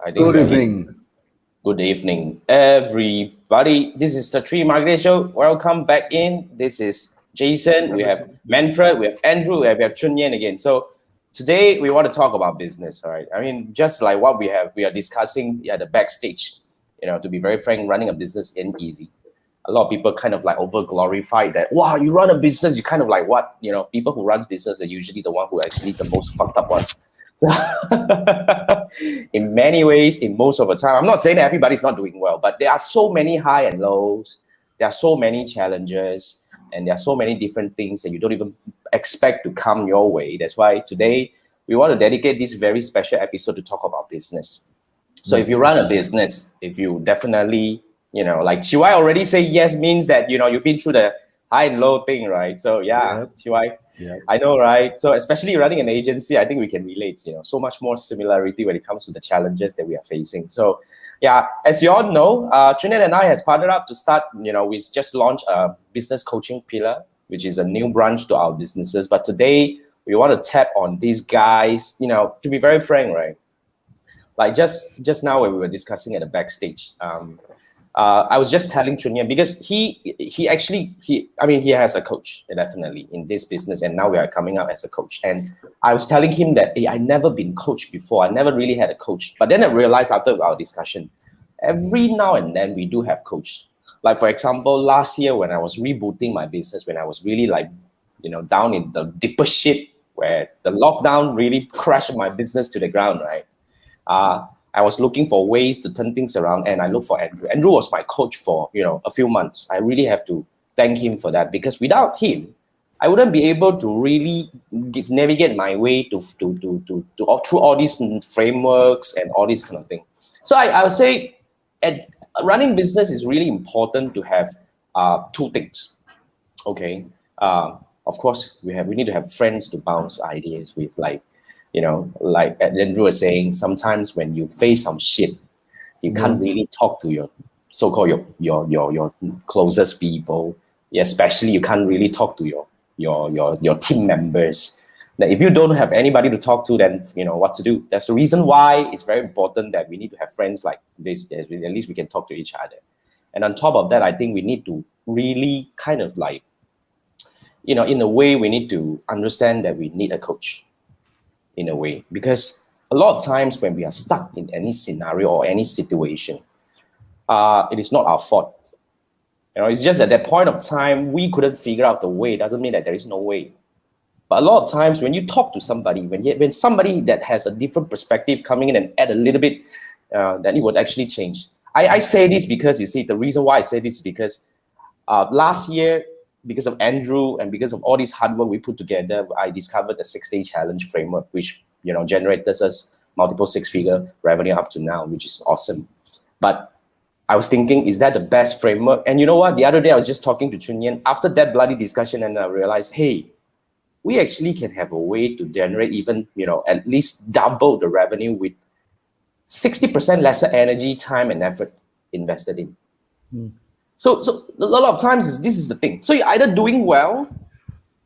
I think Good evening. Good evening, everybody. This is the Marketeers Show. Welcome back in. This is Jason. We have Manfred. We have Andrew. We have Chun Yan again. So today we want to talk about business. All right. I mean, just like what we are discussing at the backstage. To be very frank, running a business ain't easy. A lot of people kind of like over glorify that. Wow, you run a business. You kind of like what? People who run business are usually the one who actually the most fucked up ones. So in many ways, in most of the time, I'm not saying that everybody's not doing well, but there are so many high and lows. There are so many challenges, and there are so many different things that you don't even expect to come your way. That's why today we want to dedicate this very special episode to talk about business. So if you run a business, if you definitely, like Chiwai already say yes means that, you've been through the high and low thing, right? So Chiwai, I know, right? So especially running an agency, I think we can relate, so much more similarity when it comes to the challenges that we are facing. So as you all know, Chun Yan and I has partnered up to start, we just launched a business coaching pillar, which is a new branch to our businesses. But today we want to tap on these guys, to be very frank, right? Like just now when we were discussing at the backstage, I was just telling Chun Yan because he has a coach definitely in this business, and now we are coming up as a coach. And I was telling him that I never been coached before. I never really had a coach. But then I realized after our discussion, every now and then we do have coach. Like for example, last year when I was rebooting my business, when I was really like, down in the deeper shit where the lockdown really crashed my business to the ground, right? I was looking for ways to turn things around, and I looked for Andrew. Andrew was my coach for a few months. I really have to thank him for that, because without him, I wouldn't be able to really navigate my way to through all these frameworks and all these kind of thing. So I would say, running business is really important to have two things. Okay, of course we need to have friends to bounce ideas with, like Andrew was saying, sometimes when you face some shit, you can't really talk to your so-called your closest people. Especially you can't really talk to your team members. Now, if you don't have anybody to talk to, then what to do. That's the reason why it's very important that we need to have friends like this. At least we can talk to each other. And on top of that, I think we need to really kind of like, in a way, we need to understand that we need a coach. In a way, because a lot of times when we are stuck in any scenario or any situation, it is not our fault. It's just at that point of time we couldn't figure out the way. It doesn't mean that there is no way. But a lot of times when you talk to somebody, when somebody that has a different perspective coming in and add a little bit, then it would actually change. I say this because, you see, the reason why I say this is because last year, because of Andrew and because of all this hard work we put together, I discovered the 6-day challenge framework, which generated us multiple 6-figure revenue up to now, which is awesome. But I was thinking, is that the best framework? And you know what? The other day I was just talking to Chun Yan after that bloody discussion, and I realized, hey, we actually can have a way to generate even at least double the revenue with 60% lesser energy, time, and effort invested in. So a lot of times this is the thing. So you're either doing well,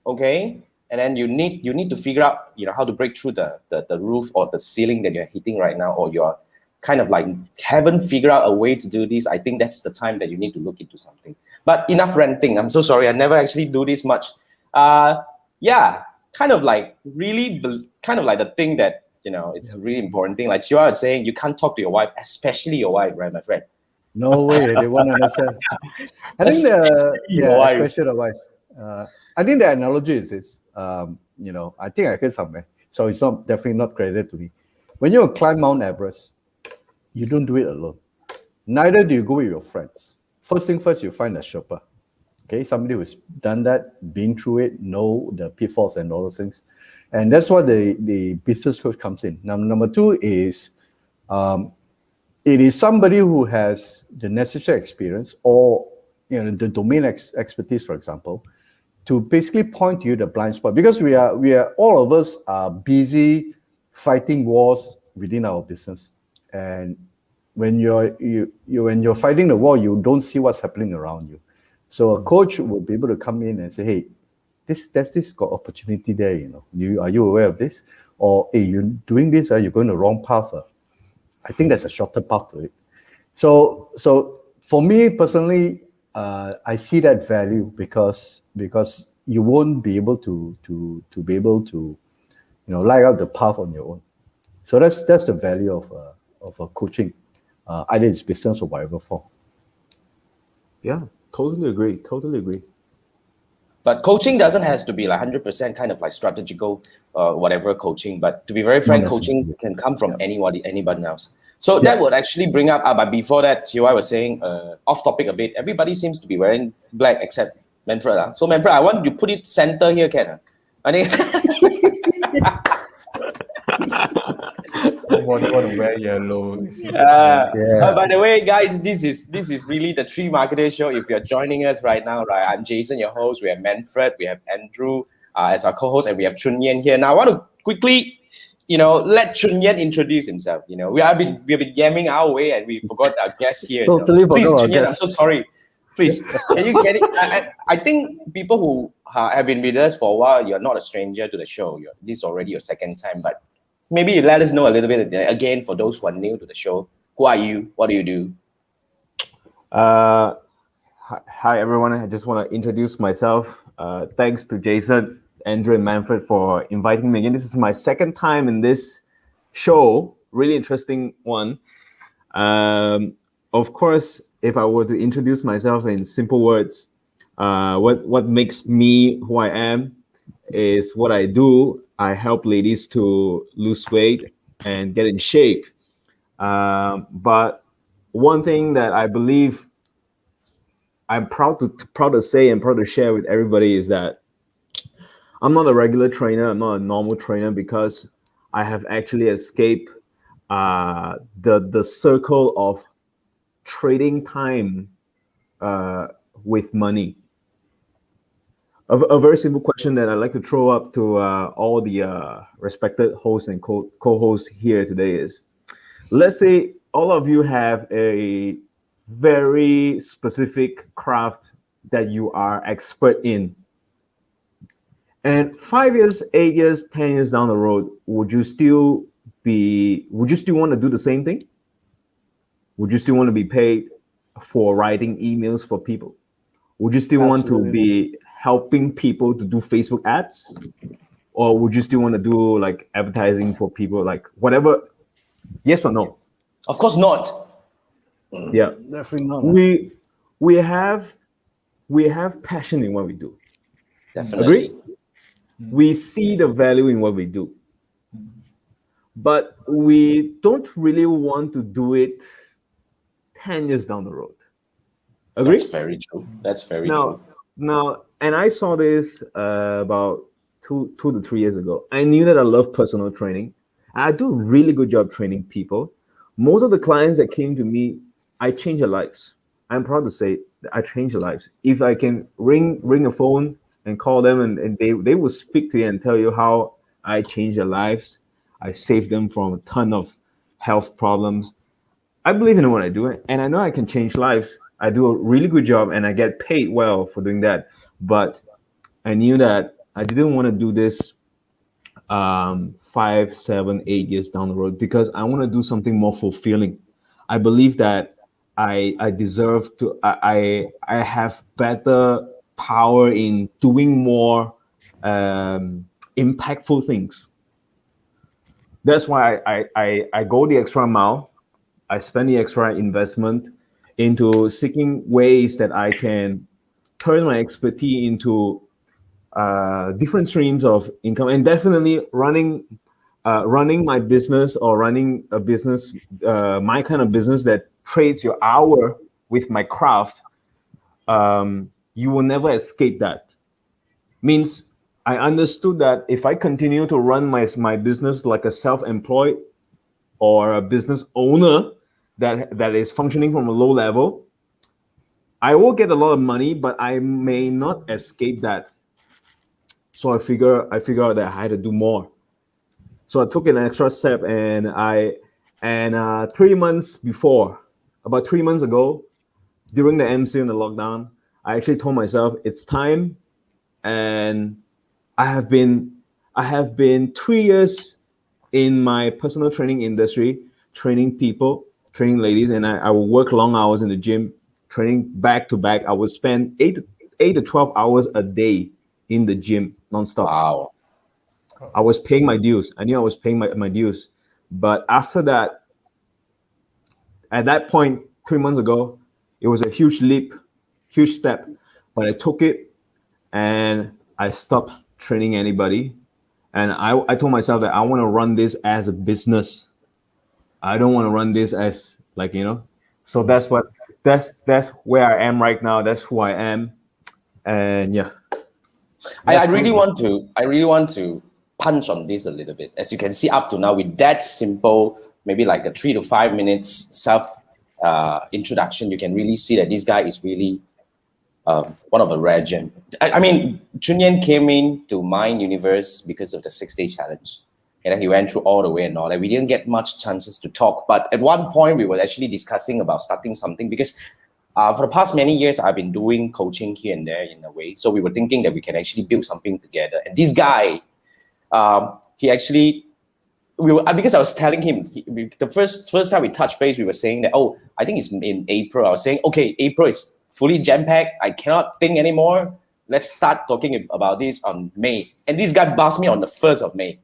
okay, and then you need to figure out how to break through the roof or the ceiling that you're hitting right now, or you're kind of like haven't figured out a way to do this. I think that's the time that you need to look into something. But enough ranting. I'm so sorry. I never actually do this much. Kind of like really kind of like the thing that it's a really important thing. Like Chiwa was saying, you can't talk to your wife, especially your wife, right, my friend? No way, they won't understand. I think especially the wife. I think the analogy is this. I think I heard somewhere, so it's definitely not credited to me. When you climb Mount Everest, you don't do it alone. Neither do you go with your friends. First thing first, you find a Sherpa. Okay, somebody who's done that, been through it, know the pitfalls and all those things. And that's why the business coach comes in. Now, number two is it is somebody who has the necessary experience or the domain expertise, for example, to basically point to you the blind spot. Because we are all of us are busy fighting wars within our business. And when you're fighting the war, you don't see what's happening around you. So a coach will be able to come in and say, hey, there's this opportunity there, are you aware of this? Or hey, you're doing this, you're going the wrong path. I think there's a shorter path to it. So for me personally, I see that value because you won't be able to be able to light out the path on your own. So that's the value of a coaching, either it's business or whatever form. Yeah, totally agree. But coaching doesn't have to be like 100% kind of like strategical, whatever coaching. But to be very frank, coaching can come from anybody else. So that would actually bring up. But before that, Chiwai was saying, off topic a bit. Everybody seems to be wearing black except Manfred. So Manfred, I want you to put it center here, Ken. I think. Want to wear yellow. By the way, guys, this is really the Three Marketeers show. If you're joining us right now, right, I'm Jason, your host. We have Manfred, we have Andrew as our co-host, and we have Chun Yan here. Now, I want to quickly, let Chun Yan introduce himself. We have been yamming our way, and we forgot our guest here. Totally Please, forgot Chun Yan, I'm so sorry. Please, can you get it? I think people who have been with us for a while, you're not a stranger to the show. This is already your second time, but maybe you let us know a little bit again for those who are new to the show. Who are you? What do you do? Hi everyone. I just want to introduce myself. Thanks to Jason, Andrew, and Manfred for inviting me again. This is my second time in this show. Really interesting one. Of course, if I were to introduce myself in simple words, what makes me who I am is what I do. I help ladies to lose weight and get in shape. But one thing that I believe I'm proud to say and proud to share with everybody is that I'm not a regular trainer. I'm not a normal trainer because I have actually escaped the circle of trading time with money. A very simple question that I'd like to throw up to all the respected hosts and co-hosts here today is, let's say all of you have a very specific craft that you are expert in. And 5 years, 8 years, 10 years down the road, would you still want to do the same thing? Would you still want to be paid for writing emails for people? Would you still want to be helping people to do Facebook ads? Or would you still want to do like advertising for people, like whatever? Yes or no? Of course not. Yeah, definitely not. We have passion in what we do. Definitely. Agree? We see the value in what we do, but we don't really want to do it 10 years down the road. Agree? That's very true. That's very true. Now, and I saw this about two to 3 years ago. I knew that I love personal training. I do a really good job training people. Most of the clients that came to me, I changed their lives. I'm proud to say that I changed their lives. If I can ring a phone and call them and they will speak to you and tell you how I changed their lives. I saved them from a ton of health problems. I believe in what I do, and I know I can change lives. I do a really good job and I get paid well for doing that. But I knew that I didn't want to do this 5, 7, 8 years down the road because I want to do something more fulfilling. I believe that I deserve to, I have better power in doing more impactful things. That's why I go the extra mile. I spend the extra investment into seeking ways that I can turn my expertise into different streams of income, and definitely running my business or running a business, my kind of business that trades your hour with my craft. You will never escape that. Means I understood that if I continue to run my business like a self-employed or a business owner that is functioning from a low level, I will get a lot of money, but I may not escape that. So I figure out that I had to do more. So I took an extra step, and 3 months before, about 3 months ago, during the MC and the lockdown, I actually told myself it's time. And I have been 3 years in my personal training industry, training people, training ladies, and I will work long hours in the gym, training back to back. I would spend 8 to 12 hours a day in the gym nonstop. Wow. I was paying my dues. I knew I was paying my dues. But after that, at that point, 3 months ago, it was a huge leap, huge step. But I took it and I stopped training anybody. And I told myself that I want to run this as a business. I don't want to run this as like, So that's where I am right now. That's who I am. And yeah. I really want to punch on this a little bit. As you can see up to now, with that simple, maybe like a 3 to 5 minutes self introduction, you can really see that this guy is really one of a rare gem. I mean, Chun Yan came into my universe because of the 6-day challenge. And then he went through all the way and all that. We didn't get much chances to talk. But at one point, we were actually discussing about starting something because for the past many years, I've been doing coaching here and there in a way. So we were thinking that we can actually build something together. And this guy, he actually, because I was telling him, the first time we touched base, we were saying that, I think it's in April. I was saying, okay, April is fully jam-packed. I cannot think anymore. Let's start talking about this on May. And this guy buzzed me on the 1st of May.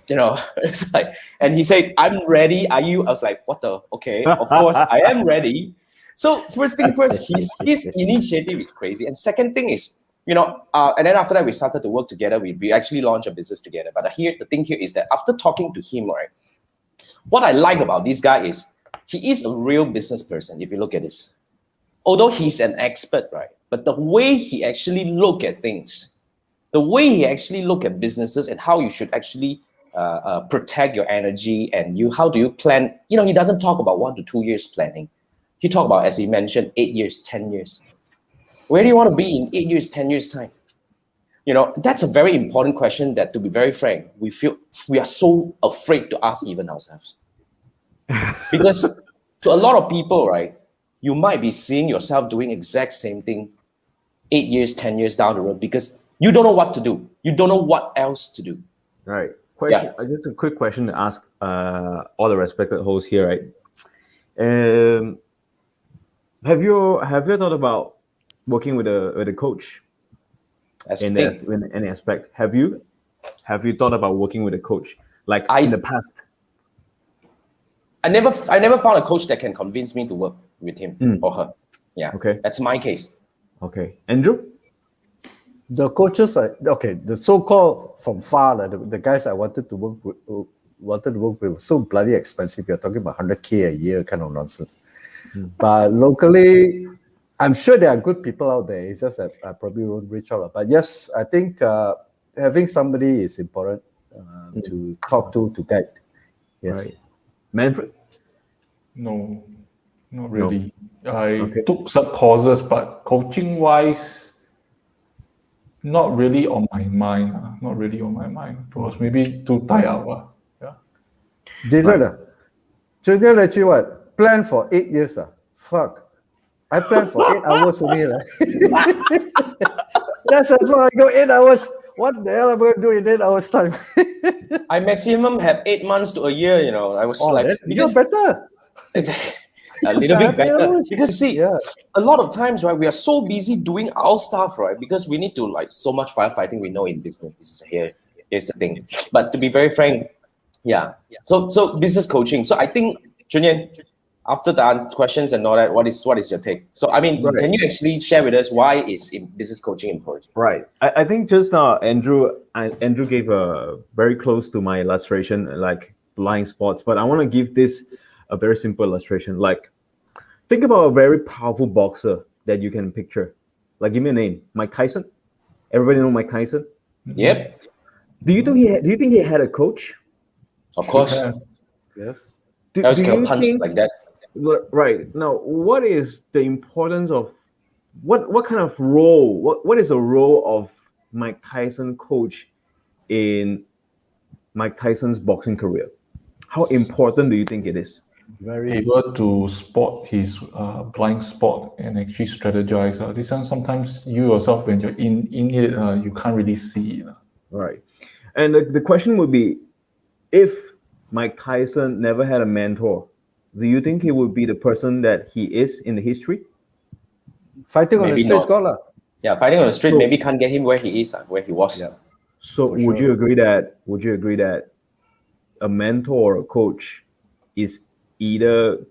It's like, and he said, I'm ready. Are you? I was like, what the? Okay, of course, I am ready. So first thing first, his initiative is crazy. And second thing is, and then after that, we started to work together. We actually launched a business together. But the thing here is that after talking to him, right, what I like about this guy is he is a real business person, if you look at this. Although he's an expert, right? But the way he actually look at things, the way he actually look at businesses and how you should actually protect your energy and how do you plan, he doesn't talk about 1 to 2 years planning. He talked about, as he mentioned, 8 years, 10 years. Where do you want to be in 8 years, 10 years time? That's a very important question that, to be very frank, we are so afraid to ask even ourselves. Because to a lot of people, right, you might be seeing yourself doing exact same thing 8 years, 10 years down the road because you don't know what to do. You don't know what else to do. Right. Question. Yeah. Just a quick question to ask all the respected hosts here, right? Have you thought about working with a coach in any aspect? Have you thought about working with a coach in the past? I never found a coach that can convince me to work with him or her. Yeah. Okay. That's my case. Okay. Andrew? The coaches the so-called from far, the guys I wanted to work with were so bloody expensive. You're talking about 100K a year kind of nonsense. But locally, I'm sure there are good people out there. It's just that I probably won't reach out. But yes, I think having somebody is important to talk to guide. Yes. Right. Manfred? No, not really. I took some courses, but coaching-wise, not really on my mind. Not really on my mind. It was maybe too tired out. Yeah. Jason, Chun actually what? Plan for 8 years. Fuck. I planned for 8 hours only. That's as far I go 8 hours. What the hell am I going to do in 8 hours time? I maximum have 8 months to a year, I was because better. A little bit better. Because see, a lot of times, right, we are so busy doing our stuff, right? Because we need to so much firefighting we know in business. This is here's the thing. But to be very frank, So business coaching. So I think, Chun Yan, after the questions and all that, what is your take? So I mean, can you actually share with us why is business coaching important? Right. I think just now Andrew gave a very close to my illustration, like blind spots. But I want to give this a very simple illustration. Like, think about a very powerful boxer that you can picture. Like, give me a name. Mike Tyson. Everybody know Mike Tyson? Yep. Do you think he had a coach? Of course. Yes. I was going to punch like that. Right. Now, what is the importance of what kind of role? What is the role of Mike Tyson coach in Mike Tyson's boxing career? How important do you think it is? Very able to spot his blind spot and actually strategize. This one sometimes you yourself, when you're in it, you can't really see it. Right. And the question would be, if Mike Tyson never had a mentor, do you think he would be the person that he is in the history? Fighting on the Maybe streets, not. got lah. Yeah, fighting on the street So- maybe can't get him where he is, where he was. Yeah. So For would sure. you agree that a mentor or a coach is either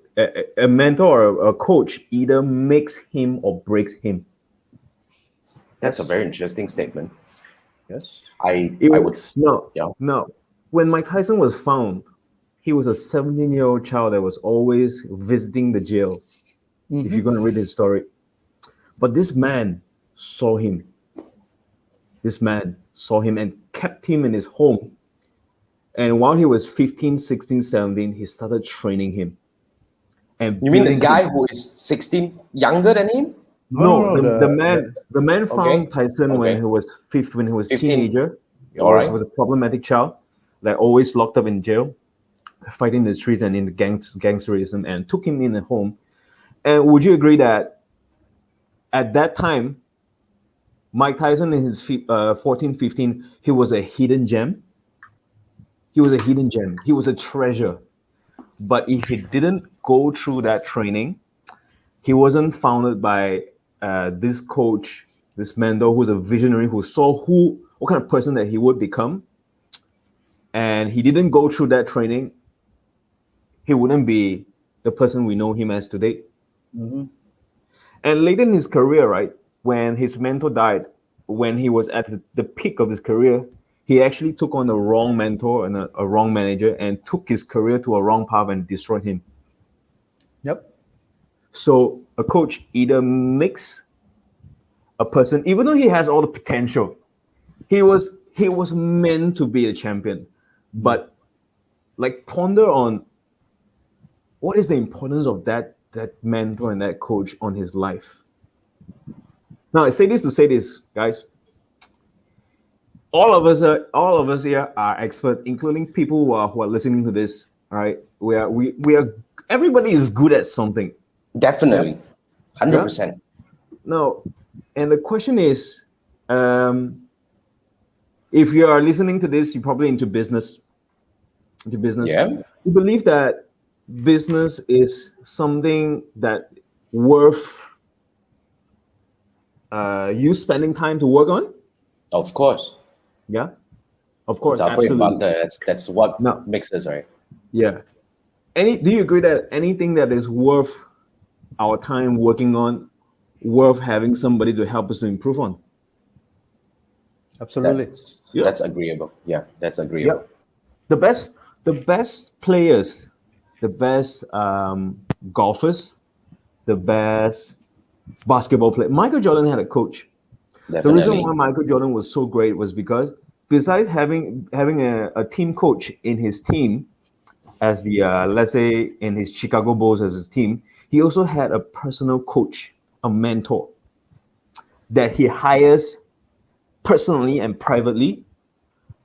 a mentor or a coach either makes him or breaks him? That's a very interesting statement. Yes. I It would was- no, yeah. no. When Mike Tyson was found, he was a 17-year-old child that was always visiting the jail. If you're going to read his story. But this man saw him. This man saw him and kept him in his home. And while he was 15, 16, 17, he started training him. And You mean the building guy him. who is 16 younger than him? No, No, the man found Tyson when Okay. he was 15. teenager. All right. Was a problematic child, like always locked up in jail, fighting in the streets and in the gangsterism, and took him in at home. And would you agree that at that time, Mike Tyson in his 14, 15, he was a hidden gem? He was a hidden gem. He was a treasure. But if he didn't go through that training, he wasn't founded by this coach, this mentor who's a visionary who saw what kind of person that he would become. And he didn't go through that training, he wouldn't be the person we know him as today. Mm-hmm. And later in his career, right, when his mentor died, when he was at the peak of his career, he actually took on a wrong mentor and a wrong manager and took his career to a wrong path and destroyed him. Yep. So a coach either makes a person, even though he has all the potential, he was meant to be a champion, but like ponder on what is the importance of that mentor and that coach on his life. Now I say this to say this, guys. All of us here are experts, including people who are listening to this. All right, we are. Everybody is good at something. Definitely. 100%. No, and the question is, if you are listening to this, you're probably into business. Yeah. You believe that business is something that worth you spending time to work on? Of course. Yeah, of course, It's our bread and absolutely. butter. That's what No. makes us, right? Yeah. Do you agree that anything that is worth our time working on, worth having somebody to help us to improve on? Absolutely. That's agreeable. Yeah, that's agreeable. Yep. The best players, the best golfers, the best basketball players. Michael Jordan had a coach. Definitely. The reason why Michael Jordan was so great was because besides having a team coach in his team, as the let's say in his Chicago Bulls as his team, he also had a personal coach, a mentor that he hires personally and privately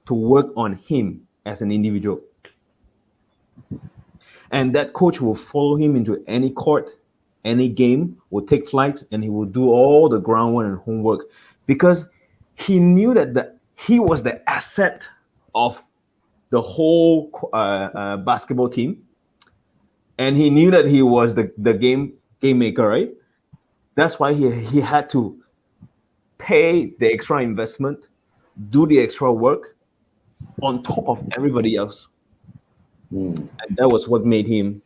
to work on him as an individual. And that coach will follow him into any court, any game, will take flights, and he will do all the groundwork and homework because he knew that he was the asset of the whole basketball team, and he knew that he was the game maker, right? That's why he had to pay the extra investment, do the extra work on top of everybody else. And that was what made him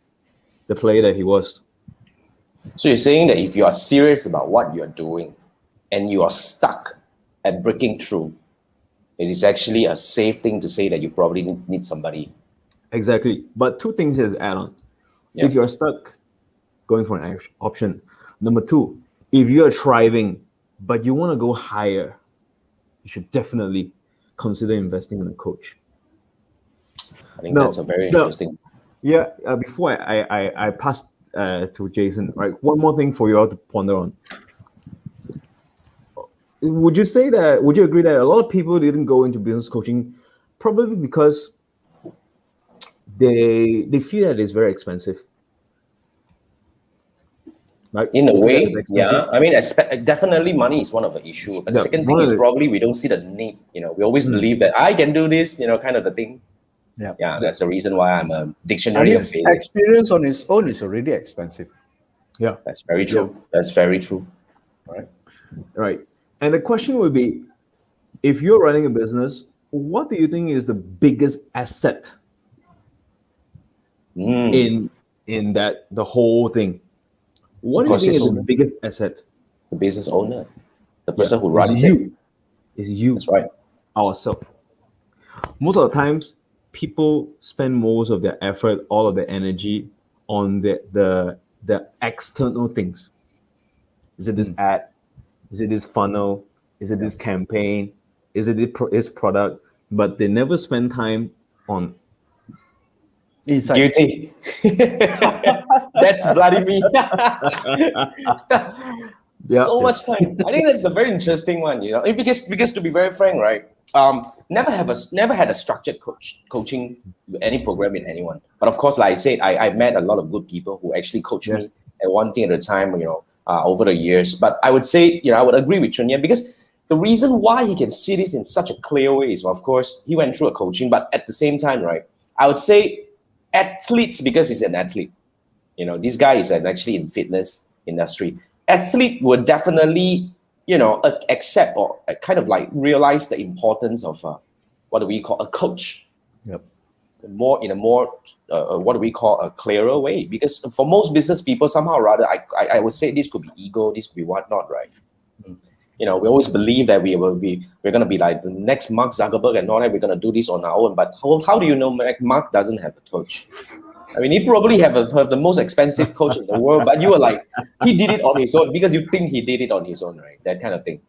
the player that he was. So you're saying that if you are serious about what you're doing and you are stuck at breaking through, it is actually a safe thing to say that you probably need somebody. Exactly. But two things to add on. Yeah. If you're stuck, going for an option. Number two, if you're thriving, but you want to go higher, you should definitely consider investing in a coach. I think that's a very interesting. Yeah. Before I pass to Jason, right? One more thing for you all to ponder on. Would you agree that a lot of people didn't go into business coaching probably because they feel that it's very expensive? Right? In a They feel that way, it's expensive. yeah. I mean, definitely money is one of the issue. But Yeah, second one thing of is the- probably we don't see the need. We always believe that I can do this, kind of the thing. Yeah, that's the reason why I'm a dictionary of failure. Experience on its own is already expensive. Yeah, That's very true. That's very true. right. And the question would be, if you're running a business, what do you think is the biggest asset in that the whole thing? What do you think is the biggest asset? The business owner, the person who It's runs you. it. It's you. That's right. Ourselves. Most of the times, people spend most of their effort, all of their energy on the external things. Is it this ad? Is it this funnel? Is it this campaign? Is it this product? But they never spend time on Inside. Guilty. That's bloody me. So much time. I think that's a very interesting one, you know, because to be very frank, right? Never had a structured coaching any program in anyone. But of course, like I said, I met a lot of good people who actually coached me at one thing at a time, you know, over the years. But I would say, you know, I would agree with Chun Yan, because the reason why he can see this in such a clear way is, of course, he went through a coaching, but at the same time, right, I would say athletes, because he's an athlete, you know, this guy is actually in fitness industry. Athlete would definitely, you know, accept or kind of like realize the importance of what do we call a coach. Yep. More in a more what do we call a clearer way, because for most business people, somehow or rather, I would say this could be ego, this could be whatnot, right? You know, we always believe that we're going to be like the next Mark Zuckerberg and all that. We're going to do this on our own. But how do you know Mark doesn't have a coach? I mean, he probably have the most expensive coach in the world, but you were like, he did it on his own because you think he did it on his own, right? That kind of thing.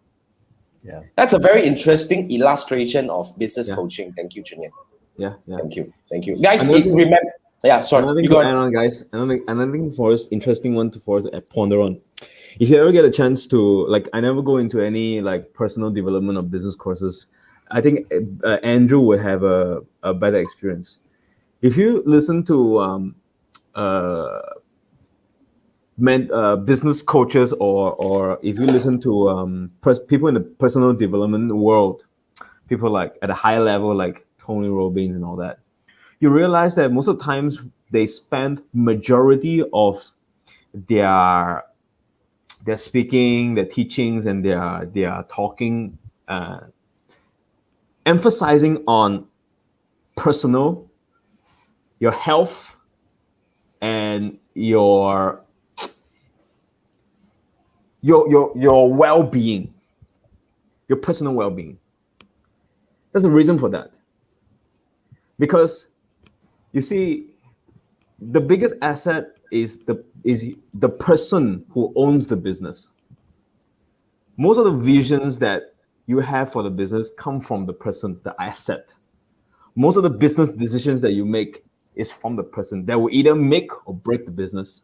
Yeah. That's a very interesting illustration of business coaching. Thank you, Chun Yan. Yeah. Thank you. Guys, remember. Yeah, sorry. Another thing to add on, guys. Another thing for us, interesting one for us to ponder on. If you ever get a chance to, like, I never go into any like personal development or business courses. I think Andrew would have a better experience. If you listen to business coaches or if you listen to people in the personal development world, people like at a high level like Tony Robbins and all that, you realize that most of the times they spend majority of their speaking, their teachings, and their talking, emphasizing on personal, your health, and your well-being, your personal well-being. There's a reason for that. Because you see, the biggest asset is the person who owns the business. Most of the visions that you have for the business come from the person, the asset. Most of the business decisions that you make is from the person that will either make or break the business.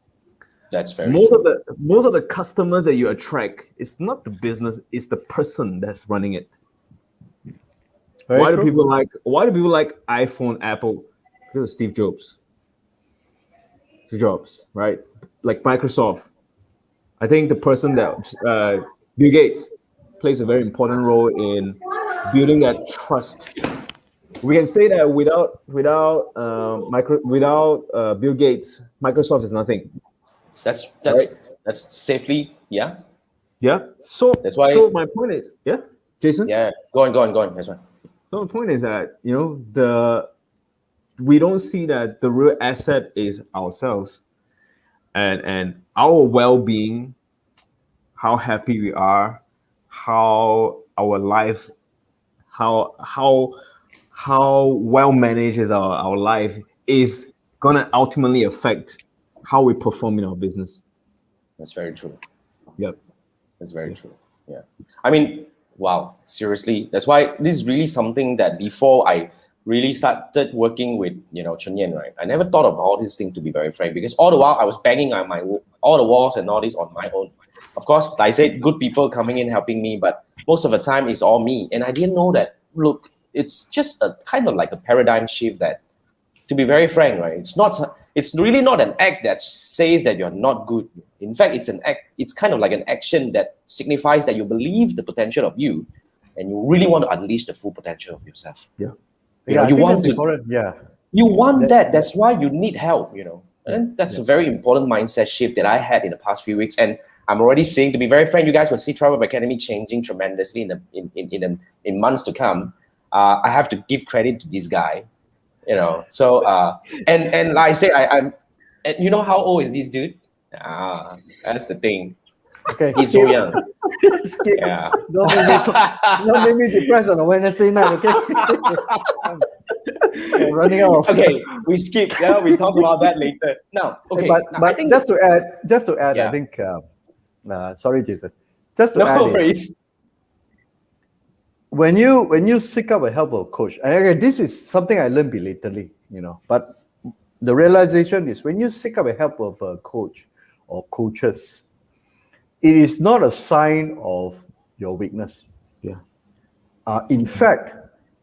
That's very most true. of the customers that you attract, it's not the business, it's the person that's running it. Why do people like iPhone, Apple? Because of Steve Jobs. Right? Like Microsoft. I think the person that Bill Gates plays a very important role in building that trust. We can say that without Bill Gates, Microsoft is nothing. That's safely, yeah. So that's why. So my point is, Jason. Yeah, go on. That's right. So the point is that, you know, we don't see that the real asset is ourselves and our well-being, how happy we are, how our life, how well managed is our life is gonna ultimately affect how we perform in our business. That's very true. Yep. That's very true. Yeah. I mean, wow, seriously. That's why this is really something that before I really started working with, you know, Chun Yan, right? I never thought of all these things, to be very frank, because all the while I was banging on all the walls and all this on my own. Of course, like I said, good people coming in helping me, but most of the time it's all me. And I didn't know that, look, it's just a kind of like a paradigm shift that, to be very frank, right? It's really not an act that says that you're not good. In fact, it's an act. It's kind of like an action that signifies that you believe the potential of you, and you really want to unleash the full potential of yourself. Yeah. You want to. Yeah. You want that. That's why you need help, you know. And that's a very important mindset shift that I had in the past few weeks. And I'm already seeing, to be very frank, you guys will see Travel Academy changing tremendously in months to come. I have to give credit to this guy, you know. So and like I say, I'm. And you know how old is this dude? That's the thing. Okay. He's so young. Skip. Yeah. Don't make me depressed on a Wednesday night, okay? I'm running out of Okay, we skip. Yeah, we talk about that later. Now, okay. But I think just to add, Yeah. I think sorry, Jason. Just to no add, worries. when you seek out the help of a coach, and again, this is something I learned belatedly, you know, but the realization is when you seek out the help of a coach or coaches, it is not a sign of your weakness. Yeah. In fact,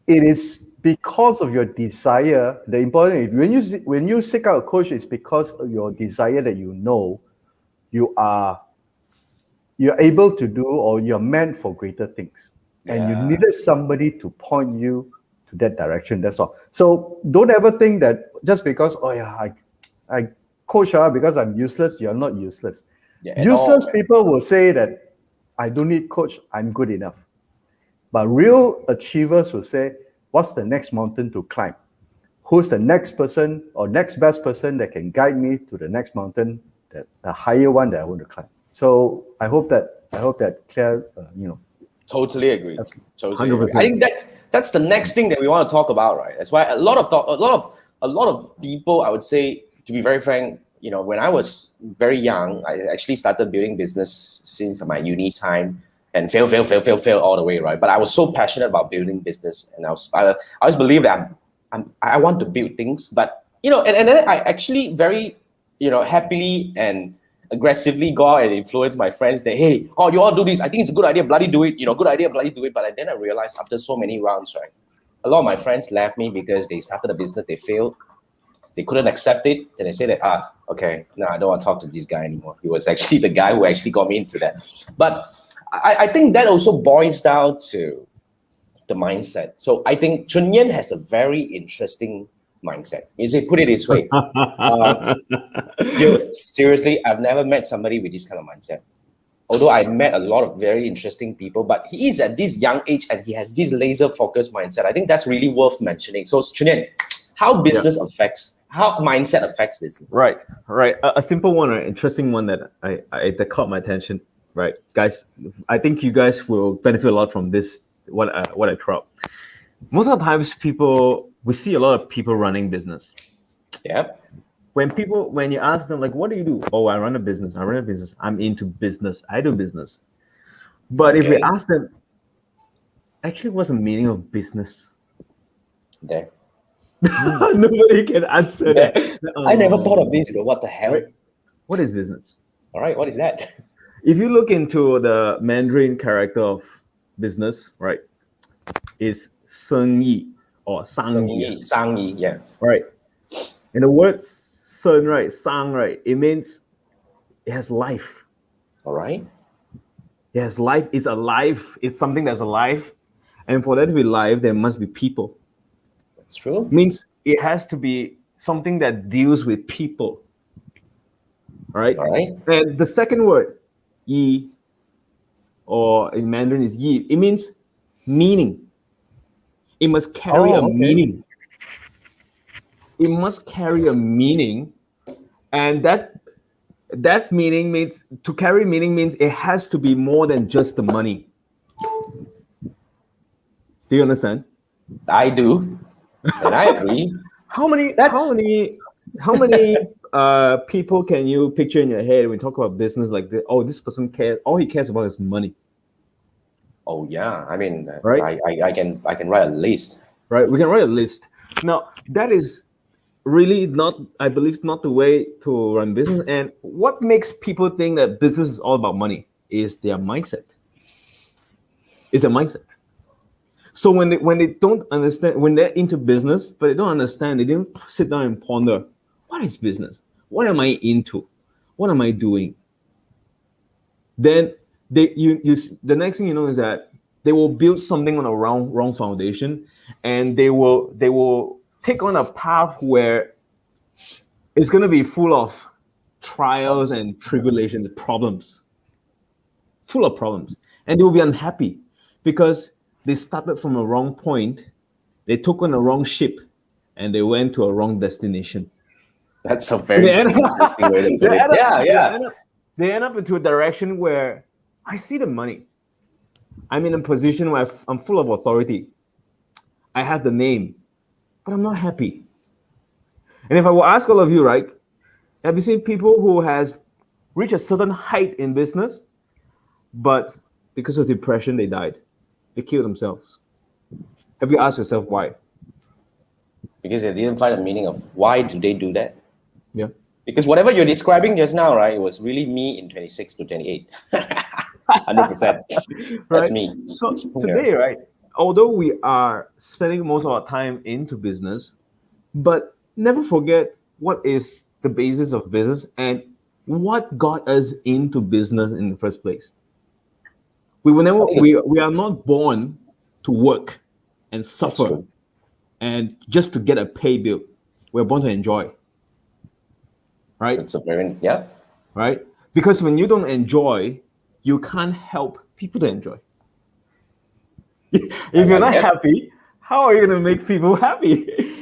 it is because of your desire. The important is when you seek out a coach, it's because of your desire that you know you're able to do, or you're meant for greater things. And you needed somebody to point you to that direction. That's all. So don't ever think that just because, I coach because I'm useless, you're not useless. Useless people will say that I don't need coach, I'm good enough. But real achievers will say, what's the next mountain to climb? Who's the next person or next best person that can guide me to the next mountain, the higher one that I want to climb? So I hope that clear, Totally agree. Totally 100%. agree. I think that's the next thing that we want to talk about, right? That's why a lot of people, I would say, to be very frank, you know, when I was very young, I actually started building business since my uni time and fail all the way, right? But I was so passionate about building business, and I always believe that I want to build things, but you know, and then I actually very, you know, happily and aggressively go out and influence my friends that, hey, oh, you all do this, I think it's a good idea, bloody do it, you know, good idea, bloody do it. But then I realized after so many rounds, right, a lot of my friends left me because they started a business, they failed, they couldn't accept it, and they said that, okay, no, I don't want to talk to this guy anymore. He was actually the guy who actually got me into that. But I think that also boils down to the mindset. So I think Chun Yan has a very interesting mindset. You see, put it this way. Dude, seriously, I've never met somebody with this kind of mindset. Although I met a lot of very interesting people, but he is at this young age and he has this laser focused mindset. I think that's really worth mentioning. So Chun Yan, how mindset affects business. Right. A simple one, right? Interesting one that that caught my attention. Right, guys. I think you guys will benefit a lot from this. What I drop. Most of the times, we see a lot of people running business. Yeah. When you ask them, like, what do you do? Oh, I run a business. I'm into business. I do business. But if we ask them, actually, what's the meaning of business? There. Nobody can answer that. I never thought of this, but what the hell? Right. What is business? All right, what is that? If you look into the Mandarin character of business, right, is 生意 or 商业. 生意, yeah. Right. And the word 生, right, 商, right, it means it has life. All right. It has life. It's alive. It's something that's alive. And for that to be live, there must be people. That's true. Means it has to be something that deals with people. Right? All right. And the second word, yi, or in Mandarin is yi, it means meaning. It must carry a meaning. It must carry a meaning. And that meaning means, to carry meaning means it has to be more than just the money. Do you understand? I do. And I agree. How many people can you picture in your head when we talk about business like this? Oh, this person cares. All he cares about is money. Oh yeah, I mean, right? I can write a list. Right, we can write a list. Now that is really not, I believe, not the way to run business. And what makes people think that business is all about money is their mindset. It's a mindset. So when they don't understand, when they're into business, but they don't understand, they didn't sit down and ponder, what is business? What am I into? What am I doing? Then the next thing you know is that they will build something on a wrong foundation, and they will take on a path where it's going to be full of trials and tribulations, problems, full of problems. And they will be unhappy because they started from a wrong point, they took on a wrong ship, and they went to a wrong destination. That's a very interesting way to put it. They end up into a direction where I see the money. I'm in a position where I'm full of authority. I have the name, but I'm not happy. And if I will ask all of you, right, have you seen people who has reached a certain height in business, but because of depression, they died. They killed themselves. Have you asked yourself why? Because they didn't find a meaning of why do they do that. Yeah. Because whatever you're describing just now, right, it was really me in 26 to 28. 100%. That's me. So today, right, although we are spending most of our time into business, but never forget what is the basis of business and what got us into business in the first place. We are not born to work and suffer and just to get a pay bill. We're born to enjoy. Right? It's a very, Right? Because when you don't enjoy, you can't help people to enjoy. If you're not happy, how are you going to make people happy?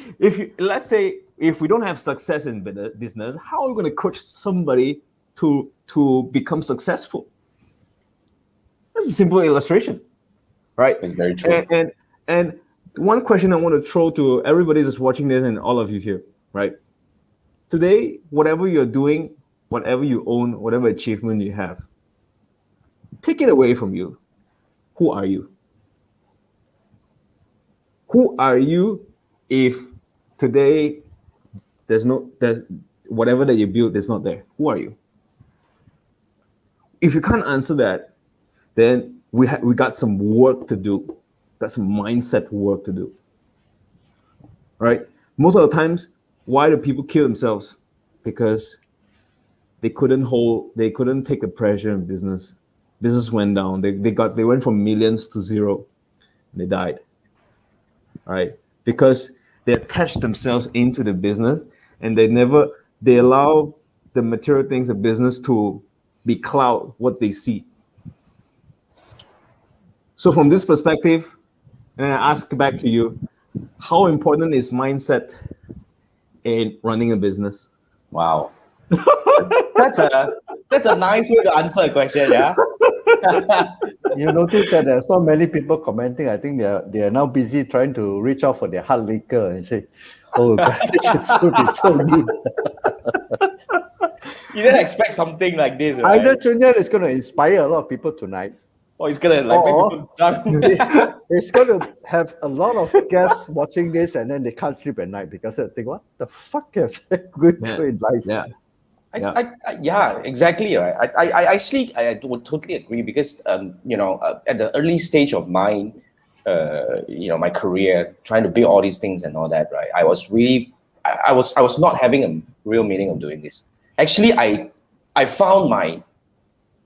Let's say if we don't have success in business, how are we going to coach somebody to become successful? That's a simple illustration, right? It's very true. And one question I want to throw to everybody that's watching this and all of you here, right? Today, whatever you're doing, whatever you own, whatever achievement you have, take it away from you. Who are you? Who are you if today there's whatever that you build is not there? Who are you? If you can't answer that, then we got some work to do. Got some mindset work to do. Right? Most of the times, why do people kill themselves? Because they couldn't take the pressure in business. Business went down. They went from millions to zero. And they died. Right? Because they attached themselves into the business and they allow the material things of business to be cloud what they see. So from this perspective, and I ask back to you, how important is mindset in running a business? Wow. That's a nice way to answer a question, yeah? You notice that there's not many people commenting. I think they are now busy trying to reach out for their hard liquor and say, oh, God, this would be so deep. You didn't expect something like this, right? Either Chun Yan is going to inspire a lot of people tonight. Or it's going to make people drunk. It's going to have a lot of guests watching this and then they can't sleep at night because they think, what the fuck is good in life? Yeah. Yeah, exactly. Right. I would totally agree because at the early stage of my career, trying to build all these things and all that, right? I was not having a real meaning of doing this. Actually, I found my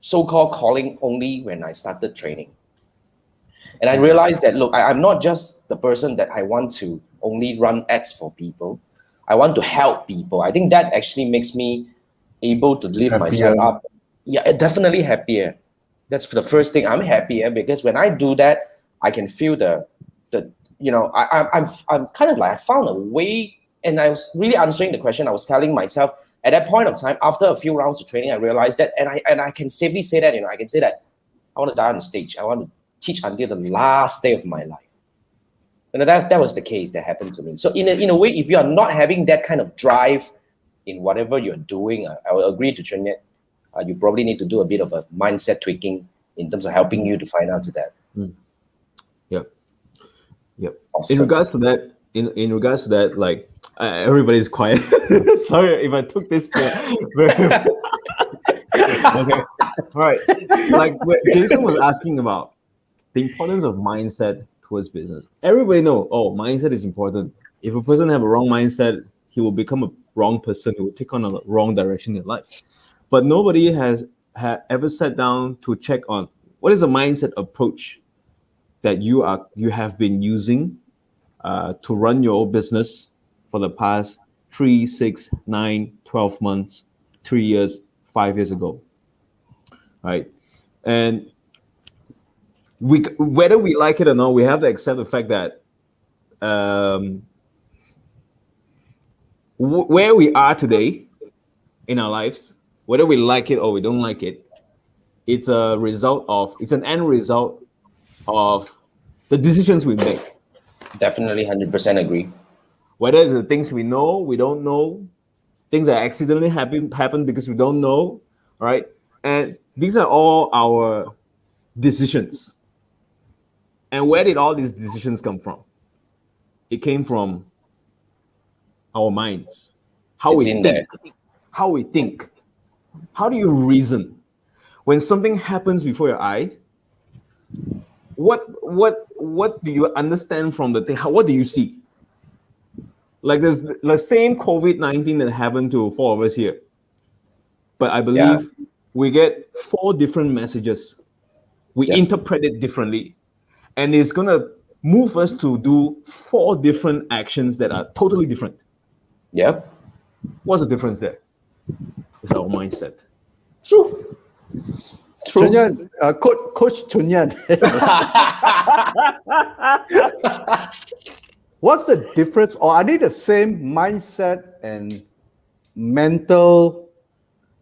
so-called calling only when I started training, and I realized that I'm not just the person that I want to only run ads for people. I want to help people. I think that actually makes me able to lift myself up. Yeah, definitely happier. That's the first thing. I'm happier because when I do that, I can feel I'm kind of like I found a way, and I was really answering the question. I was telling myself at that point of time, after a few rounds of training, I realized that, and I can safely say that, I can say that I want to die on stage. I want to teach until the last day of my life. And that was the case that happened to me. So in a way, if you are not having that kind of drive in whatever you're doing, I will agree to Chun Yan. You probably need to do a bit of a mindset tweaking in terms of helping you to find out to that. Yep. Awesome. In regards to that, like everybody's quiet. Sorry if I took this very. Okay. All right. Like Jason was asking about the importance of mindset towards business. Everybody know, mindset is important. If a person have a wrong mindset, he will become a wrong person. He will take on a wrong direction in life. But nobody has ever sat down to check on what is a mindset approach that you have been using to run your business for the past 3, 6, 9, 12 months, 3 years, 5 years ago, right? And whether we like it or not, we have to accept the fact that where we are today in our lives, whether we like it or we don't like it, it's an end result of the decisions we make. Definitely 100% agree. Whether it's the things we know, we don't know, things that accidentally happen because we don't know, right? And these are all our decisions. And where did all these decisions come from? It came from our minds. How we think. How do you reason? When something happens before your eyes, what do you understand from the thing? What do you see? Like there's the same COVID-19 that happened to 4 of us here. But I believe we get 4 different messages. We interpret it differently. And it's going to move us to do 4 different actions that are totally different. Yep. What's the difference there? It's our mindset. True. Chun Yan, Coach Chun Yan. What's the difference, or are they the same mindset and mental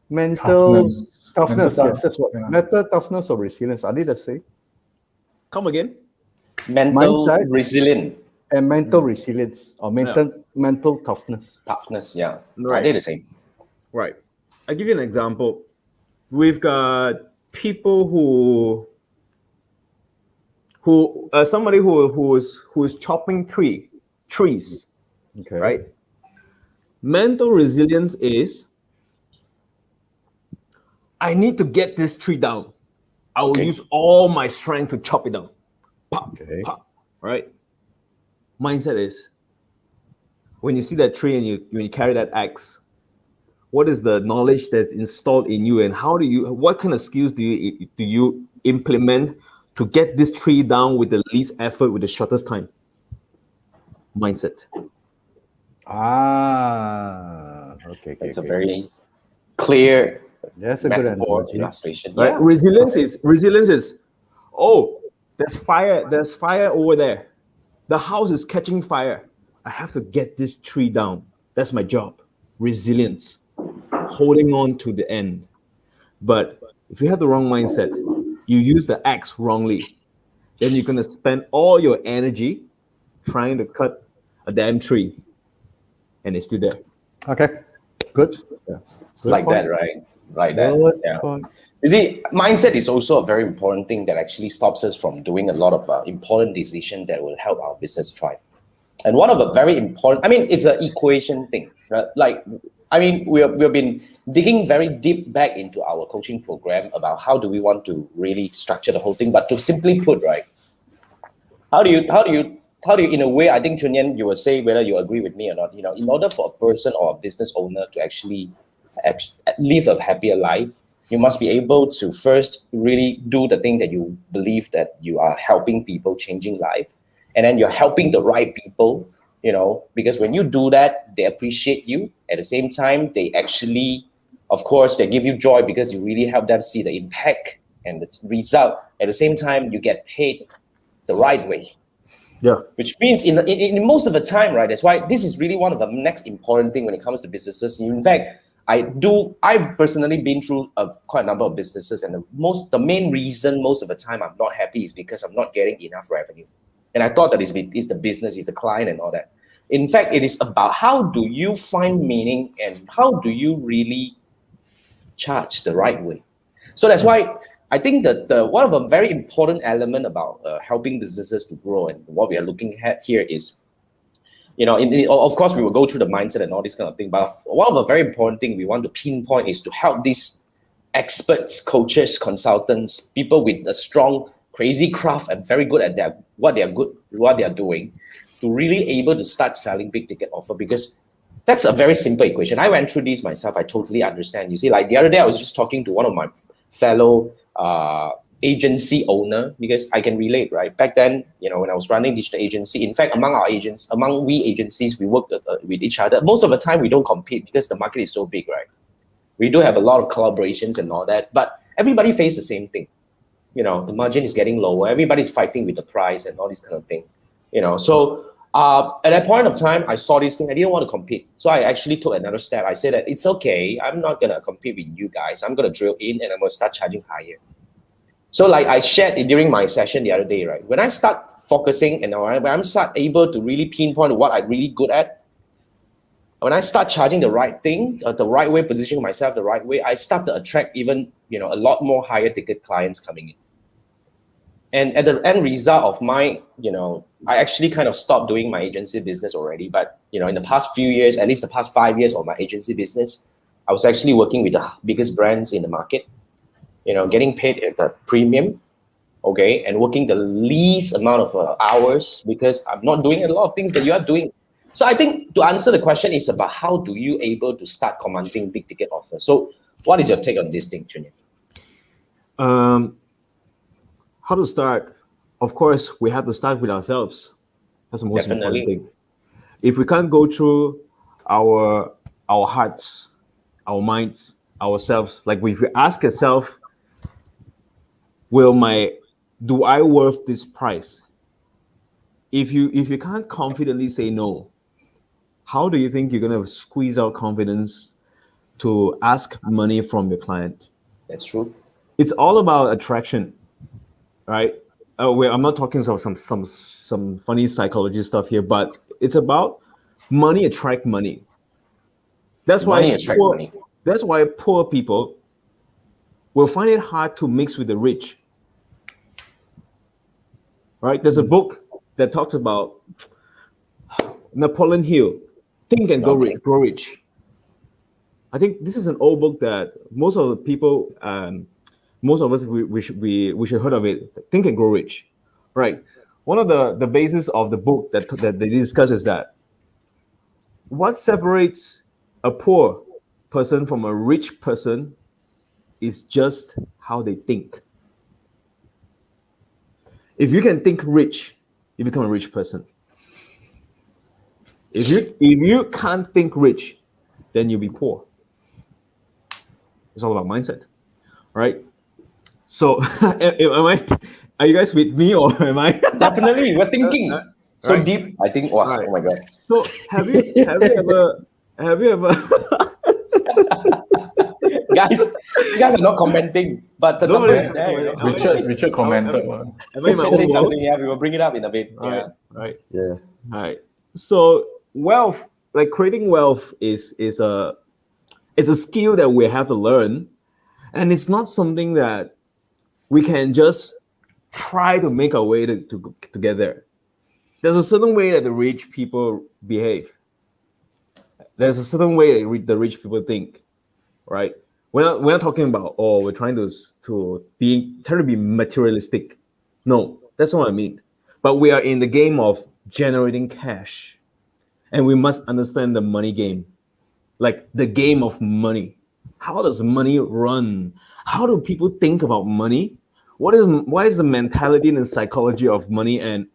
toughness? Yes, that's what. Mental toughness or resilience, are they the same? Come again? Mental Mindset resilient. And mental resilience or mental toughness. Toughness, yeah. Right. Are they the same? Right. I'll give you an example. We've got people who somebody who is chopping trees. Okay. Right? Mental resilience is, I need to get this tree down. I will use all my strength to chop it down. Pop, pop, right? Mindset is, when you see that tree and when you carry that axe, what is the knowledge that's installed in you, and what kind of skills do you implement to get this tree down with the least effort, with the shortest time? Mindset. Okay. That's a very clear That's a good metaphor, analogy. illustration. Right? Yeah. Resilience is, oh, there's fire over there. The house is catching fire. I have to get this tree down. That's my job. Resilience. Holding on to the end. But if you have the wrong mindset, you use the axe wrongly, then you're going to spend all your energy trying to cut a damn tree, and it's still there. Okay, good. Yeah. Good Like point. that, right? Like that. Good Yeah. point. You see, mindset is also a very important thing that actually stops us from doing a lot of important decisions that will help our business thrive. And one of the very important, it's an equation thing. Right? We've been digging very deep back into our coaching program about how do we want to really structure the whole thing. But to simply put, right, how do you, in a way, I think Chun Yan, you would say whether you agree with me or not, in order for a person or a business owner to actually live a happier life, you must be able to first really do the thing that you believe that you are helping people, changing life. And then you're helping the right people, because when you do that, they appreciate you. At the same time, they actually, of course, they give you joy because you really help them see the impact and the result. At the same time, you get paid the right way. Yeah. Which means in most of the time, right? That's why this is really one of the next important thing when it comes to businesses. In fact, I've personally been through quite a number of businesses, and the main reason most of the time I'm not happy is because I'm not getting enough revenue. And I thought that it's the business, it's the client and all that. In fact, it is about how do you find meaning and how do you really charge the right way. So that's why I think that one of the very important element about helping businesses to grow and what we are looking at here is, of course, we will go through the mindset and all this kind of thing. But one of the very important thing we want to pinpoint is to help these experts, coaches, consultants, people with a strong, crazy craft and very good at what they are doing, to really able to start selling big ticket offer, because that's a very simple equation. I went through these myself. I totally understand. You see, like the other day, I was just talking to one of my fellow agency owner, because I can relate, right? Back then, when I was running digital agency, in fact, among we agencies, we work with each other. Most of the time, we don't compete because the market is so big, right? We do have a lot of collaborations and all that, but everybody faces the same thing. The margin is getting lower. Everybody's fighting with the price and all this kind of thing. So at that point of time, I saw this thing. I didn't want to compete. So I actually took another step. I said that it's okay. I'm not going to compete with you guys. I'm going to drill in and I'm going to start charging higher. So like I shared it during my session the other day, right? When I start focusing and when I'm start able to really pinpoint what I'm really good at, when I start charging the right thing, the right way, positioning myself the right way, I start to attract even, a lot more higher ticket clients coming in. And at the end result of my, I actually kind of stopped doing my agency business already. But, in the past few years, at least the past 5 years of my agency business, I was actually working with the biggest brands in the market, getting paid at the premium, okay, and working the least amount of hours because I'm not doing a lot of things that you are doing. So I think to answer the question is about how do you able to start commanding big ticket offers. So what is your take on this thing, Chun Yan? How to start? Of course, we have to start with ourselves. That's the most important thing. If we can't go through our hearts, our minds, ourselves, like if we ask yourself, do I worth this price? If you can't confidently say no, how do you think you're gonna squeeze out confidence to ask money from your client? That's true. It's all about attraction, right? I'm not talking some funny psychology stuff here, but it's about money attract money. That's why poor people will find it hard to mix with the rich. Right? There's a book that talks about Napoleon Hill, Think and Grow Rich. I think this is an old book that most of the people, most of us, we should heard of it. Think and Grow Rich, right? One of the basis of the book that they discuss is that what separates a poor person from a rich person is just how they think. If you can think rich, you become a rich person. If you can't think rich, then you'll be poor. It's all about mindset, right? So, are you guys with me or am I? Definitely, we're thinking so right? deep. I think, wow, right. Oh my God. So, have you ever? Guys, you guys are not commenting, but the number is there. Richard commented. Richard say something. Yeah, we will bring it up in a bit. Right. Right. Yeah. All right. So wealth, like creating wealth, is a skill that we have to learn, and it's not something that we can just try to make our way to get there. There's a certain way that the rich people behave. There's a certain way that the rich people think, right? We're not talking about, we're trying to be materialistic. No, that's not what I mean. But we are in the game of generating cash, and we must understand the money game, like the game of money. How does money run? How do people think about money? What is the mentality and the psychology of money, and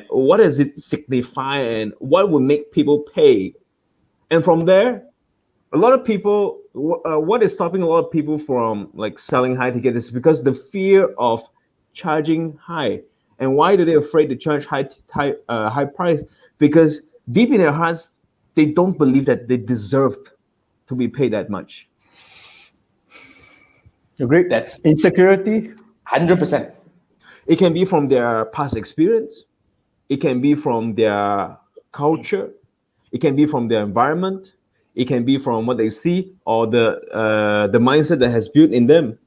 what does it signify, and what will make people pay? And from there, a lot of people, what is stopping a lot of people from like selling high ticket is because the fear of charging high. And why do they afraid to charge high price? Because deep in their hearts, they don't believe that they deserve to be paid that much. Agree? That's insecurity. 100%. It can be from their past experience. It can be from their culture. It can be from their environment. It can be from what they see or the mindset that has built in them.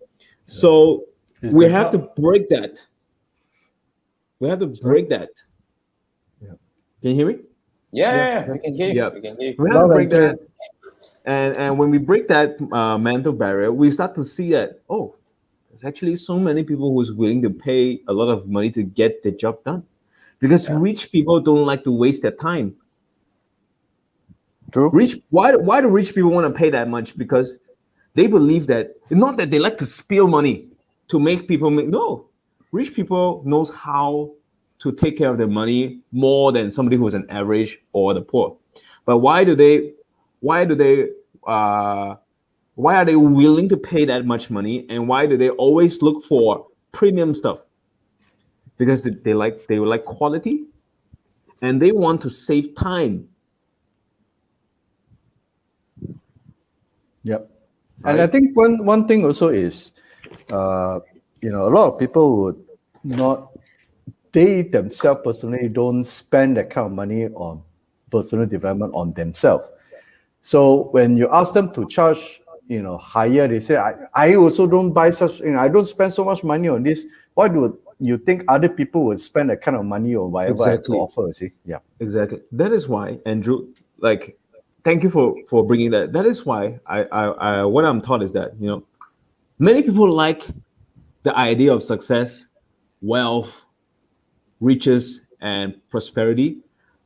So we have to break that. We have to break that. Yeah. Can you hear me? Yeah, we can hear you. Yeah. We can hear you. We have to break that. And when we break that mental barrier, we start to see that, there's actually so many people who's willing to pay a lot of money to get the job done. Because rich people don't like to waste their time. True. Why do rich people want to pay that much? Because they believe that, not that they like to spill money to make people make. No, rich people knows how to take care of their money more than somebody who's an average or the poor. But why are they willing to pay that much money, and why do they always look for premium stuff? Because they like quality, and they want to save time. Yep. And I think one thing also is, a lot of people would not, they themselves personally don't spend that kind of money on personal development on themselves. So when you ask them to charge, higher, they say, I also don't buy such, I don't spend so much money on this. Why do you think other people would spend that kind of money or whatever I have to offer? See? Yeah. Exactly. That is why, Andrew, thank you for bringing that. That is why I what I'm taught is that, many people like the idea of success, wealth, riches, and prosperity,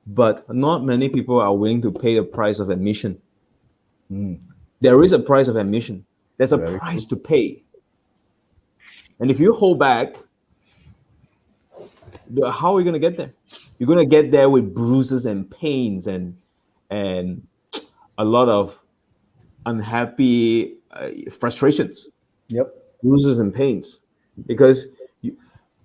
but not many people are willing to pay the price of admission. There is a price of admission. There's a price to pay. And if you hold back, how are you going to get there? You're going to get there with bruises and pains and a lot of unhappy frustrations. Yep. Bruises and pains. Because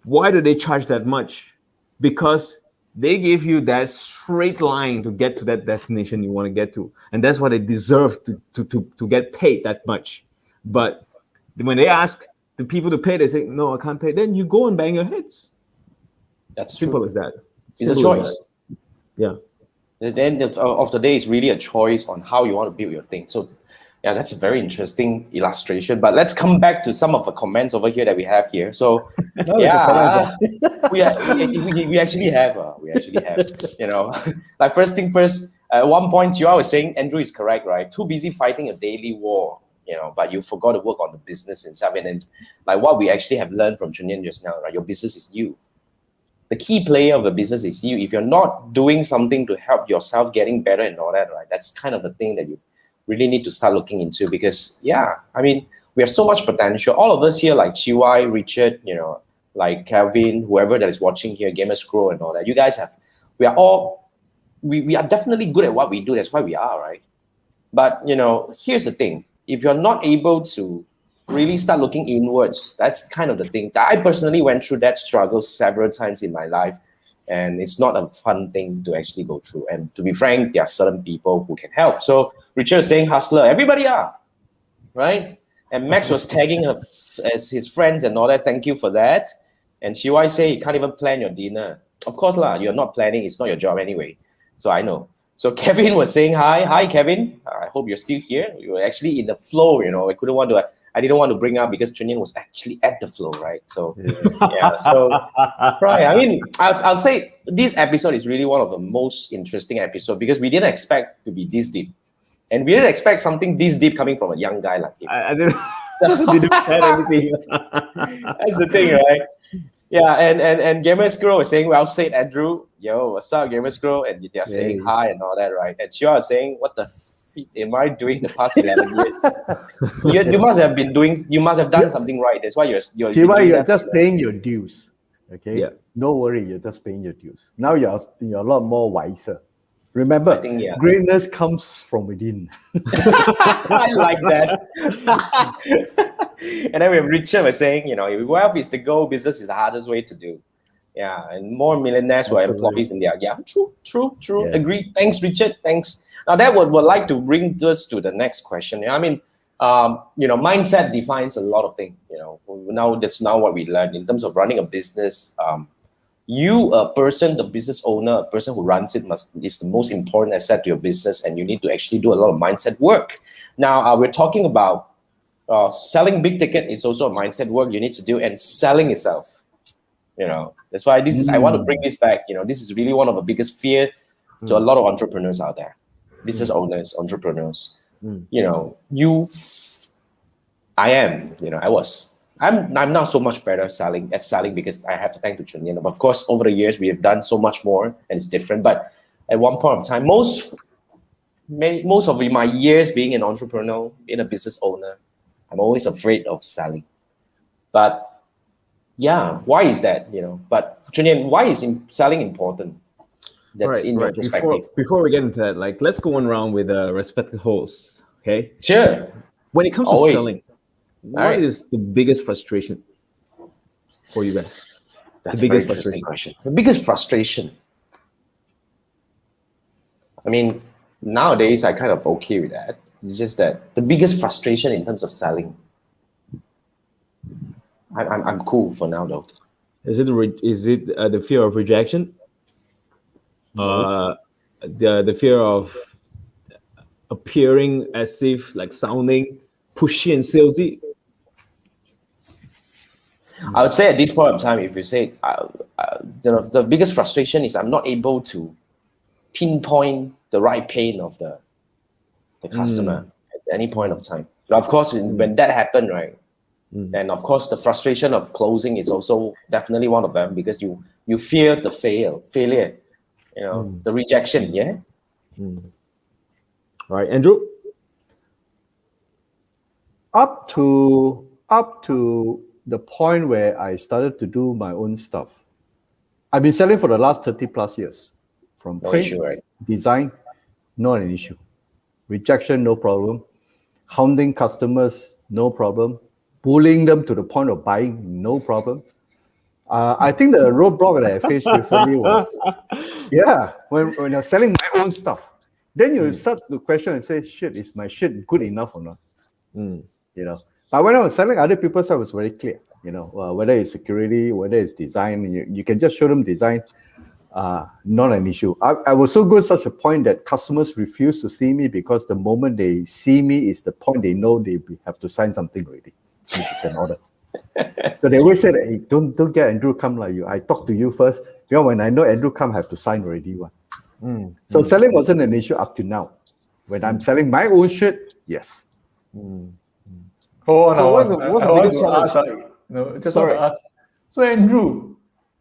why do they charge that much? Because they give you that straight line to get to that destination you want to get to. And that's why they deserve to get paid that much. But when they ask the people to pay, they say, no, I can't pay. Then you go and bang your heads. That's simple true. as that. It's a choice. Yeah. At the end of the day, it's really a choice on how you want to build your thing. So, yeah, that's a very interesting illustration. But let's come back to some of the comments over here that we have here. So, we actually have, like first thing first. At one point, you was saying, Andrew is correct, right? Too busy fighting a daily war, but you forgot to work on the business itself. And then, like what we actually have learned from Chun Yan just now, right? Your business is you. The key player of the business is you. If you're not doing something to help yourself getting better and all that, right? That's kind of the thing that you really need to start looking into, because we have so much potential. All of us here, like Chiwai, Richard, like Calvin, whoever that is watching here, Gamers Grow and all that, you guys we are definitely good at what we do. That's why we are, right? But here's the thing: if you're not able to really start looking inwards, that's kind of the thing. I personally went through that struggle several times in my life, and it's not a fun thing to actually go through. And to be frank, there are certain people who can help. So Richard is saying hustler, everybody are, right? And Max was tagging her as his friends and all that. Thank you for that. And Chiwai say you can't even plan your dinner. Of course lah, you're not planning. It's not your job anyway. So I know. So Kevin was saying hi. Hi, Kevin. I hope you're still here. You were actually in the flow. I didn't want to bring up because Chun Yan was actually at the flow, right? So yeah. So right. I mean, I'll say this episode is really one of the most interesting episodes because we didn't expect to be this deep. And we didn't expect something this deep coming from a young guy like him. I didn't plan anything. That's the thing, right? Yeah, and Gamers Grow was saying, well said, Andrew. Yo, what's up, Gamers Grow? And they're saying hi and all that, right? And Chia was saying, what the f am I doing the past 11 years? you must have done something right. That's why you're just paying your dues. Okay? Yeah. No worry, you're just paying your dues. Now you're a lot more wiser. Remember, greatness comes from within. I like that. And then we have Richard was saying, if wealth is the goal, business is the hardest way to do. Yeah, and more millionaires who are employees in there. Yeah, true. Yes. Agreed. Thanks, Richard. Thanks. Now that would like to bring us to the next question. I mean, mindset defines a lot of things. Now that's what we learned in terms of running a business. You, a person, the business owner, a person who runs it is the most important asset to your business, and you need to actually do a lot of mindset work. Now, we're talking about selling big ticket is also a mindset work you need to do, and selling itself. That's why I want to bring this back. This is really one of the biggest fear to a lot of entrepreneurs out there, business owners, entrepreneurs. I'm not so much better at selling because I have to thank to Chun Yan. Of course, over the years, we have done so much more and it's different. But at one point of time, most of my years being an entrepreneur, being a business owner, I'm always afraid of selling. But Yeah, why is that? But Chun Yan, why is selling important? That's in your perspective. Before we get into that, like, let's go one round with respected hosts. Okay. Sure. When it comes Always. to selling, what is the biggest frustration for you guys? That's a very interesting question. The biggest frustration. I mean, nowadays I kind of okay with that. It's just that the biggest frustration in terms of selling. I'm cool for now though. Is it the fear of rejection? The fear of appearing as if like sounding pushy and salesy? I would say at this point of time, if you say the biggest frustration is I'm not able to pinpoint the right pain of the customer at any point of time. But of course, when that happened, right, then of course the frustration of closing is also definitely one of them, because you fear the failure, the rejection. Yeah. All right, Andrew. Up to the point where I started to do my own stuff, I've been selling for the last 30 plus years. From print, issue, right? Design, not an issue. Rejection, no problem. Hounding customers, no problem. Bullying them to the point of buying, no problem. I think the roadblock that I faced recently was, when you're selling my own stuff, then you start to question and say, shit, is my shit good enough or not? But when I was selling other people's stuff, it was very clear, whether it's security, whether it's design, you can just show them design. Not an issue. I was so good such a point that customers refuse to see me, because the moment they see me is the point they know they have to sign something already, which is an order. So they always said, hey, don't get Andrew come like you. I talk to you first, because when I know Andrew come, I have to sign already one. So selling wasn't an issue up to now. When I'm selling my own shit, yes. What's the biggest challenge? Want to ask. So Andrew,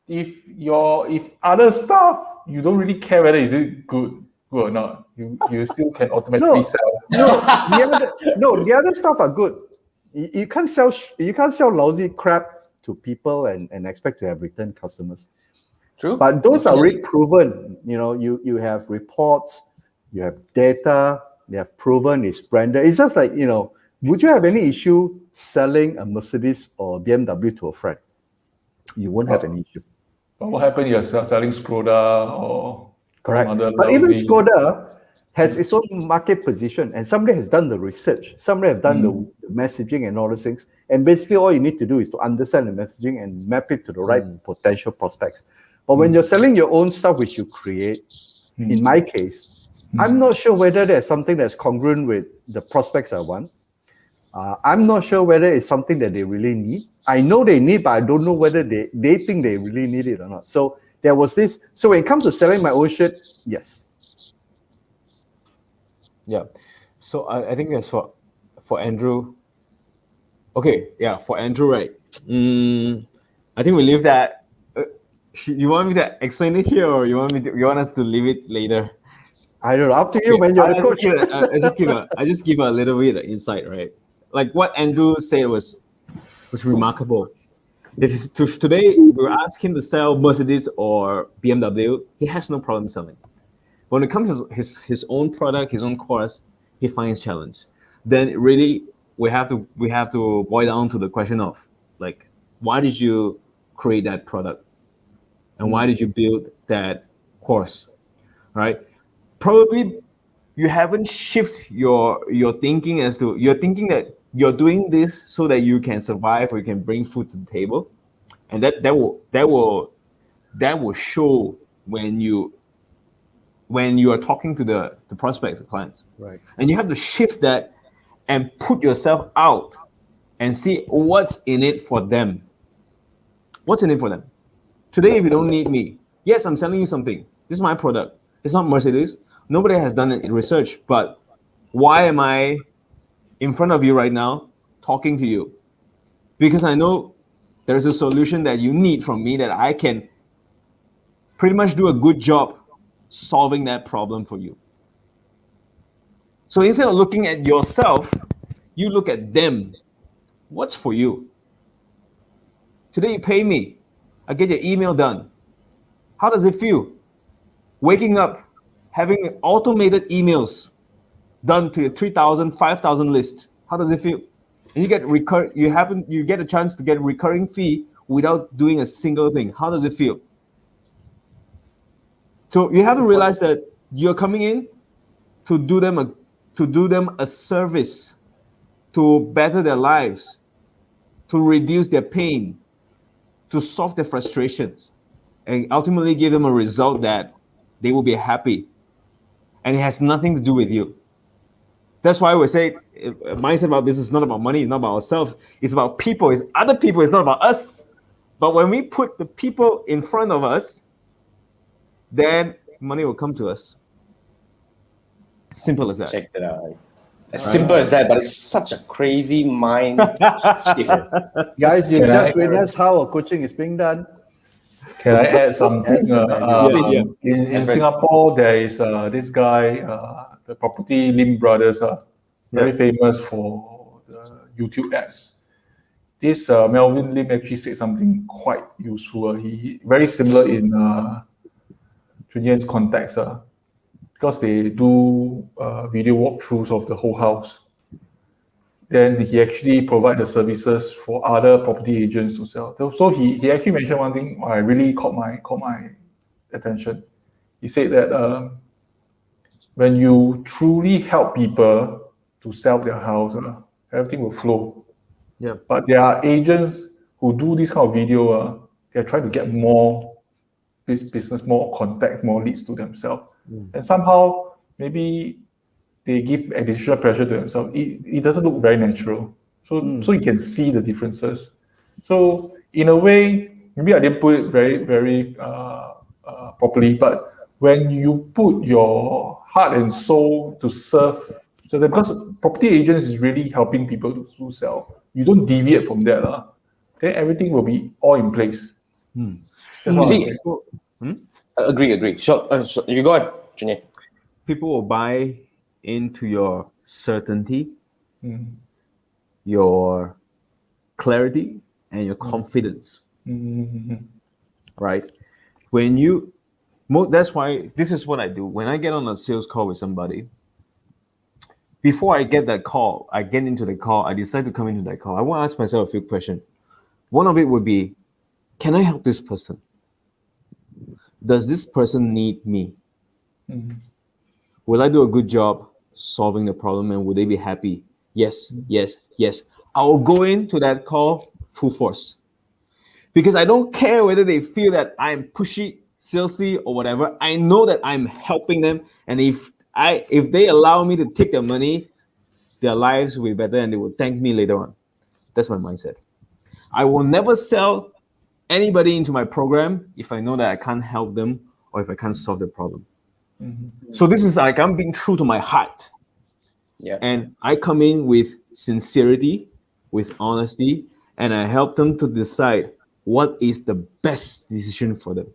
if other stuff you don't really care whether is it good or not, you still can automatically sell. The other stuff are good. You can't sell lousy crap to people and expect to have return customers. True. But those are already proven. You have reports, you have data, they have proven it's branded. It's just like, would you have any issue selling a Mercedes or a BMW to a friend? You won't have any issue. But what happened? You're selling Skoda or correct. Some other but even Skoda has its own market position, and somebody has done the research. Somebody has done the messaging and all those things. And basically, all you need to do is to understand the messaging and map it to the right potential prospects. But when you're selling your own stuff, which you create, in my case, I'm not sure whether there's something that's congruent with the prospects I want. I'm not sure whether it's something that they really need. I know they need, but I don't know whether they think they really need it or not. So there was this. So when it comes to selling my own shit, yes. Yeah. So I think that's for Andrew. Okay. Yeah. For Andrew, right. I think we leave that. You want me to explain it here, or you want us to leave it later? I don't know. Up to you, when you're the coach. I just give a little bit of insight, right? Like what Andrew said was remarkable. If today we ask him to sell Mercedes or BMW, he has no problem selling. When it comes to his own product, his own course, he finds challenge. Then really we have to boil down to the question of, like, why did you create that product, and why did you build that course, right? Probably you haven't shifted your thinking as to, you're thinking that you're doing this so that you can survive or you can bring food to the table, and that will show when you are talking to the prospects, the clients, right? And you have to shift that and put yourself out and see what's in it for them. What's in it for them? Today, if you don't need me, yes, I'm selling you something. This is my product. It's not Mercedes. Nobody has done it in research, but why am I in front of you right now talking to you? Because I know there's a solution that you need from me that I can pretty much do a good job solving that problem for you. So instead of looking at yourself, you look at them. What's for you? Today you pay me. I get your email done. How does it feel? Waking up, having automated emails done to your 3,000, 5,000 list. How does it feel? And you get you get a chance to get a recurring fee without doing a single thing. How does it feel? So you have to realize that you're coming in to do them a service, to better their lives, to reduce their pain, to solve their frustrations, and ultimately give them a result that they will be happy. And it has nothing to do with you. That's why we say mindset about business is not about money, it's not about ourselves, it's about people, it's other people, it's not about us. But when we put the people in front of us, then money will come to us. Simple as that. Check that out. As simple as that, but it's such a crazy mind shift. Guys, you just witnessed how a coaching is being done. Can I add something? Yeah. In Singapore, there is this guy, the property Lim brothers are very famous for the YouTube ads. This Melvin Lim actually said something quite useful. He very similar in Chun Yan's context, because they do video walkthroughs of the whole house. Then he actually provide the services for other property agents to sell. So he actually mentioned one thing I really caught my attention. He said that when you truly help people to sell their house, everything will flow. Yeah. But there are agents who do this kind of video. They're trying to get more business, more contacts, more leads to themselves, and somehow maybe they give additional pressure to themselves. It doesn't look very natural. So you can see the differences. So in a way, maybe I didn't put it very, very properly, but when you put your heart and soul to serve, because property agents is really helping people to sell, you don't deviate from that, then everything will be all in place. That's what I'm saying. Agree. So you go ahead, Chun Yan. People will buy into your certainty, your clarity, and your confidence. Right? When you, that's why this is what I do. When I get on a sales call with somebody, before I get that call, I get into the call, I decide to come into that call, I want to ask myself a few questions. One of it would be, can I help this person? Does this person need me? Will I do a good job solving the problem, and would they be happy? Yes. I will go into that call full force, because I don't care whether they feel that I'm pushy, salesy, or whatever. I know that I'm helping them, and if they allow me to take their money, their lives will be better, and they will thank me later on. That's my mindset. I will never sell anybody into my program if I know that I can't help them or if I can't solve the problem. So this is like I'm being true to my heart. Yeah. And I come in with sincerity, with honesty, and I help them to decide what is the best decision for them.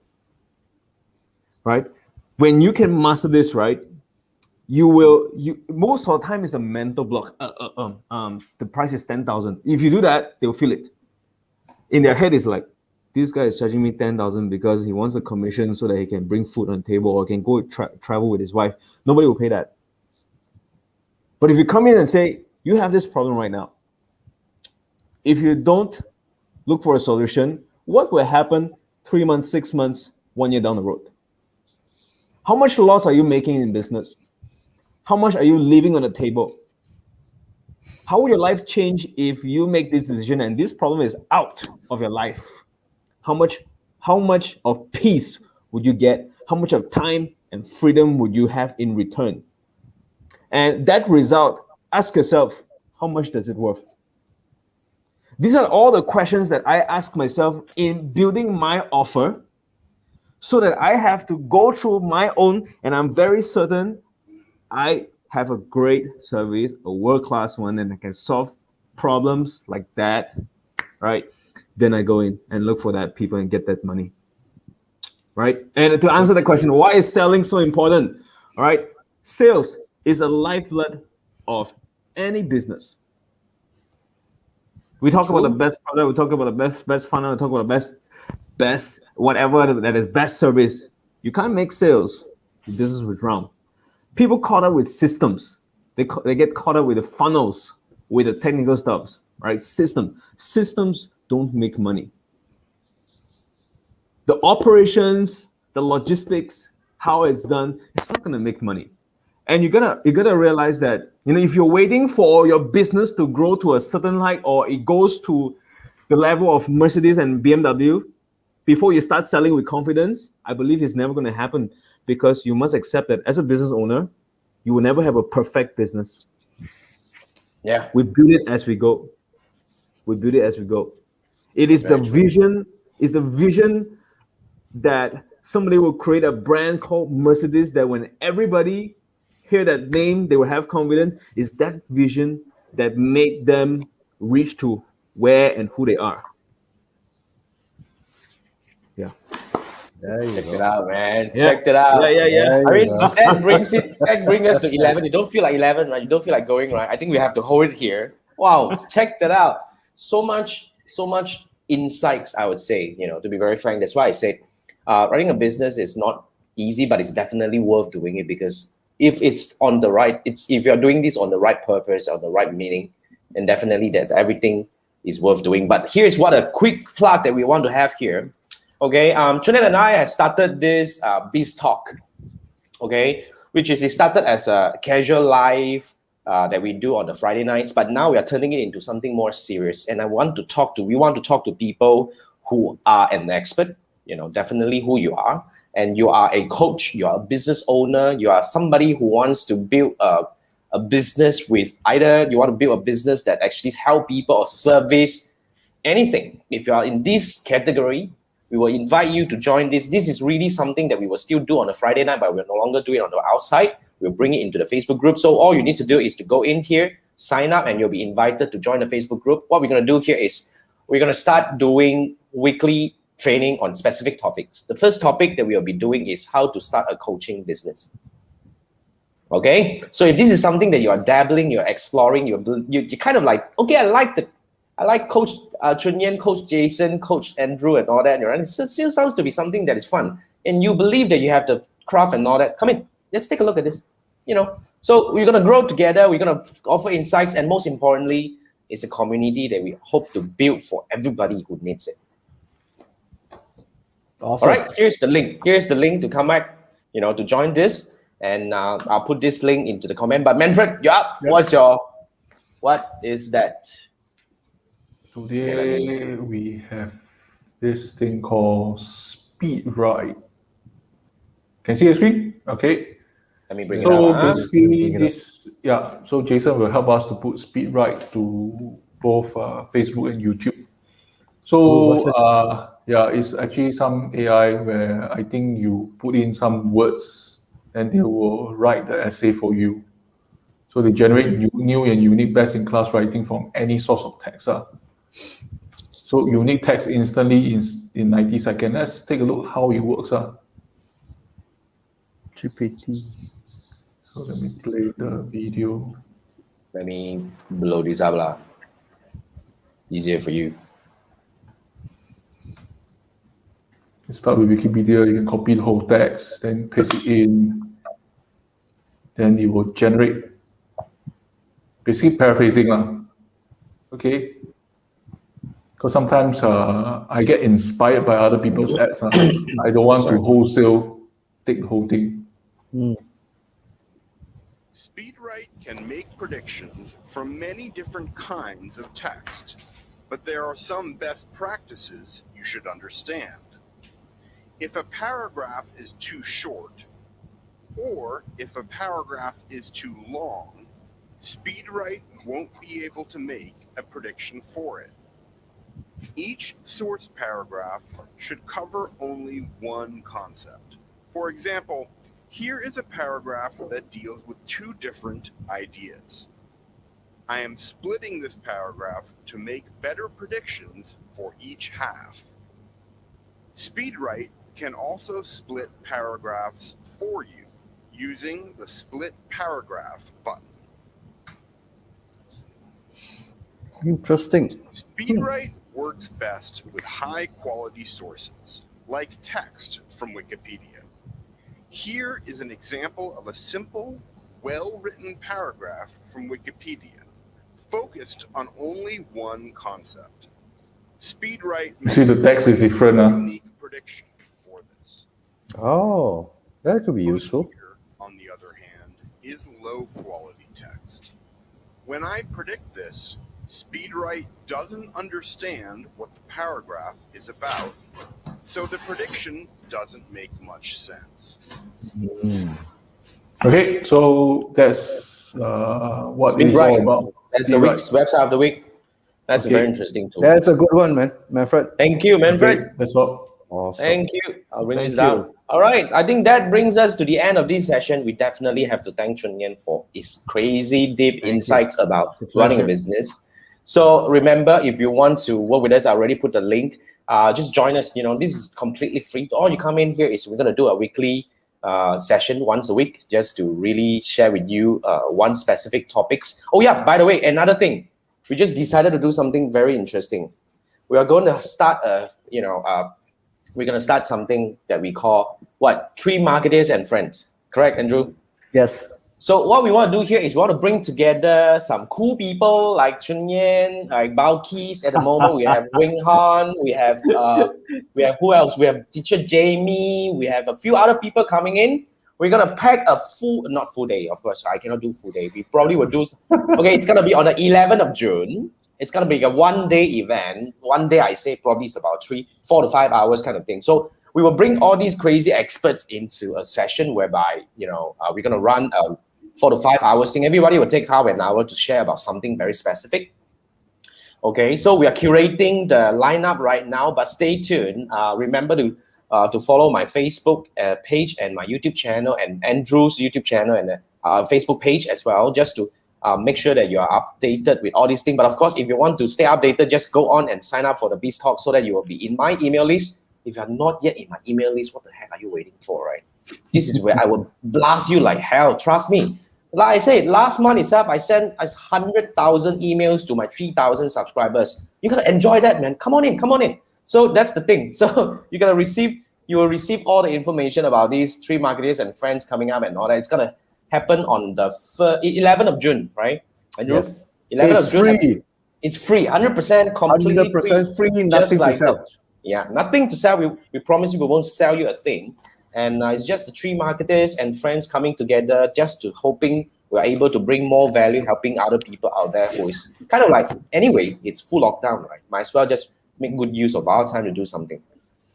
Right? When you can master this, right, you most of the time is a mental block. The price is 10,000. If you do that, they'll feel it. In their head, it's like, this guy is charging me 10,000 because he wants a commission so that he can bring food on the table or can go travel with his wife. Nobody will pay that. But if you come in and say, you have this problem right now, if you don't look for a solution, what will happen 3 months, 6 months, 1 year down the road? How much loss are you making in business? How much are you leaving on the table? How will your life change if you make this decision and this problem is out of your life? How much of peace would you get? How much of time and freedom would you have in return? And that result, ask yourself, how much does it worth? These are all the questions that I ask myself in building my offer, so that I have to go through my own, and I'm very certain I have a great service, a world-class one, and I can solve problems like that, right? Then I go in and look for that people and get that money, right? And to answer the question, why is selling so important? All right, sales is a lifeblood of any business. We talk about the best product, we talk about the best funnel, we talk about the best whatever that is best service. You can't make sales. The business will drown. People caught up with systems. They get caught up with the funnels, with the technical stuffs, right? Systems don't make money. The operations, the logistics, how it's done, it's not gonna make money. And you gotta realize that, if you're waiting for your business to grow to a certain height, or it goes to the level of Mercedes and BMW before you start selling with confidence, I believe it's never going to happen, because you must accept that as a business owner, you will never have a perfect business. Yeah. We build it as we go. It is the vision. Is the vision that somebody will create a brand called Mercedes, that when everybody hear that name, they will have confidence. Is that vision that made them reach to where and who they are. Yeah. Check it out, man. Yeah. Check it out. Yeah. I mean, that brings us to 11. You don't feel like 11, right? You don't feel like going, right? I think we have to hold it here. Wow, check that out. So much insights, I would say, to be very frank. That's why I said running a business is not easy, but it's definitely worth doing it, because if it's on the right, if you're doing this on the right purpose or the right meaning, then definitely that everything is worth doing. But here's what a quick plug that we want to have here. Okay, Chun Yan and I have started this Biz Talk, okay, which is, it started as a casual live that we do on the Friday nights, but now we are turning it into something more serious. And we want to talk to people who are an expert, definitely who you are, and you are a coach, you are a business owner, you are somebody who wants to build a business with, either you want to build a business that actually help people or service anything. If you are in this category, we will invite you to join this. This is really something that we will still do on a Friday night, but we'll no longer do it on the outside. We'll bring it into the Facebook group. So all you need to do is to go in here, sign up, and you'll be invited to join the Facebook group. What we're going to do here is we're going to start doing weekly training on specific topics. The first topic that we'll be doing is how to start a coaching business. Okay? So if this is something that you are dabbling, you're exploring, you're kind of like, okay, I like Coach Chun Yan, Coach Jason, Coach Andrew, and all that. And it still sounds to be something that is fun. And you believe that you have the craft and all that. Come in. Let's take a look at this. So we're going to grow together. We're going to offer insights. And most importantly, it's a community that we hope to build for everybody who needs it. Awesome. All right. Here's the link. Here's the link to come back, to join this. And I'll put this link into the comment. But Manfred, you're up. Yep. What is that? Today we have this thing called Speed Ride. Can you see the screen? Okay. Let me bring it up. So basically this, so Jason will help us to put Speed Ride to both Facebook and YouTube. So it's actually some AI where I think you put in some words and they will write the essay for you. So they generate new and unique best-in-class writing from any source of text. So unique text instantly in 90 seconds. Let's take a look how it works. GPT. So let me play the video. Let me blow this up. Easier for you. Start with Wikipedia. You can copy the whole text, then paste it in. Then it will generate, basically paraphrasing. Okay. Because sometimes I get inspired by other people's ads. I don't want to wholesale take the whole thing. SpeedWrite can make predictions from many different kinds of text, but there are some best practices you should understand. If a paragraph is too short, or if a paragraph is too long, SpeedWrite won't be able to make a prediction for it. Each source paragraph should cover only one concept. For example, here is a paragraph that deals with two different ideas. I am splitting this paragraph to make better predictions for each half. SpeedWrite can also split paragraphs for you using the Split Paragraph button. Interesting. SpeedWrite works best with high-quality sources, like text from Wikipedia. Here is an example of a simple, well-written paragraph from Wikipedia, focused on only one concept. SpeedWrite You see, the text is different. unique prediction for this. Oh, that could be useful. Here, on the other hand, is low-quality text. When I predict this, SpeedWrite doesn't understand what the paragraph is about, so the prediction doesn't make much sense. Okay, so that's what it is all about. That's the week's website of the week. That's a very interesting tool. That's a good one, man, Manfred. Thank you, Manfred. Okay, that's all. Awesome. Thank you. I'll bring Thank this down. you. All right. I think that brings us to the end of this session. We definitely have to thank Chun Yan for his crazy deep insights about running a business. So remember, if you want to work with us, I already put the link. Just join us. You know, this is completely free. All you come in here is we're going to do a weekly session once a week just to really share with you one specific topics. Oh yeah, by the way, another thing. We just decided to do something very interesting. We are going to start we're going to start something that we call Three Marketers and Friends. Correct, Andrew? Yes. So what we want to do here is we want to bring together some cool people like Chun Yan, like Balkis. At the moment, we have Wing Han, we have who else? We have teacher Jamie, we have a few other people coming in. We're gonna pack a not full day, of course. I cannot do full day. We probably will do. Okay, it's gonna be on the 11th of June. It's gonna be a one-day event. One day, I say probably it's about 4 to 5 hours kind of thing. So we will bring all these crazy experts into a session whereby we're gonna run a 4 to 5 hours thing. Everybody will take half an hour to share about something very specific. Okay, so we are curating the lineup right now, but stay tuned. Remember to follow my Facebook page and my YouTube channel and Andrew's YouTube channel and Facebook page as well, just to make sure that you are updated with all these things. But of course, if you want to stay updated, just go on and sign up for the Beast Talk so that you will be in my email list. If you are not yet in my email list, what the heck are you waiting for, right? This is where I will blast you like hell. Trust me. Like I said, last month itself, I sent 100,000 emails to my 3,000 subscribers. You're going to enjoy that, man. Come on in. So that's the thing. So you will receive all the information about these Three Marketers and Friends coming up and all that. It's going to happen on the 11th of June, right? Andrew? Yes. 11th It's of June. free. It's free, 100% completely 100% free, just nothing like to sell. that. Yeah, nothing to sell. We promise you we won't sell you a thing. And it's just the Three Marketers and Friends coming together just to hoping we're able to bring more value, helping other people out there who is kind of like, anyway, it's full lockdown, right? Might as well just make good use of our time to do something.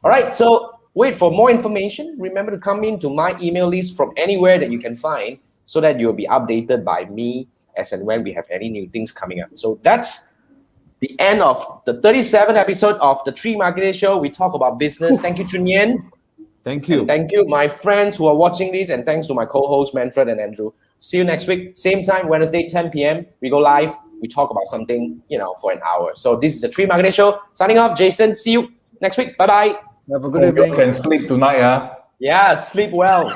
All right, so wait for more information. Remember to come into my email list from anywhere that you can find so that you'll be updated by me as and when we have any new things coming up. So that's the end of the 37th episode of the Three Marketers Show. We talk about business. Thank you, Chun Yan. Thank you. And thank you, my friends who are watching this, and thanks to my co-hosts, Manfred and Andrew. See you next week, same time, Wednesday, 10 p.m. We go live. We talk about something, for an hour. So this is the Three Marketers Show. Signing off, Jason. See you next week. Bye-bye. Have a good evening. You can sleep tonight, Yeah, sleep well.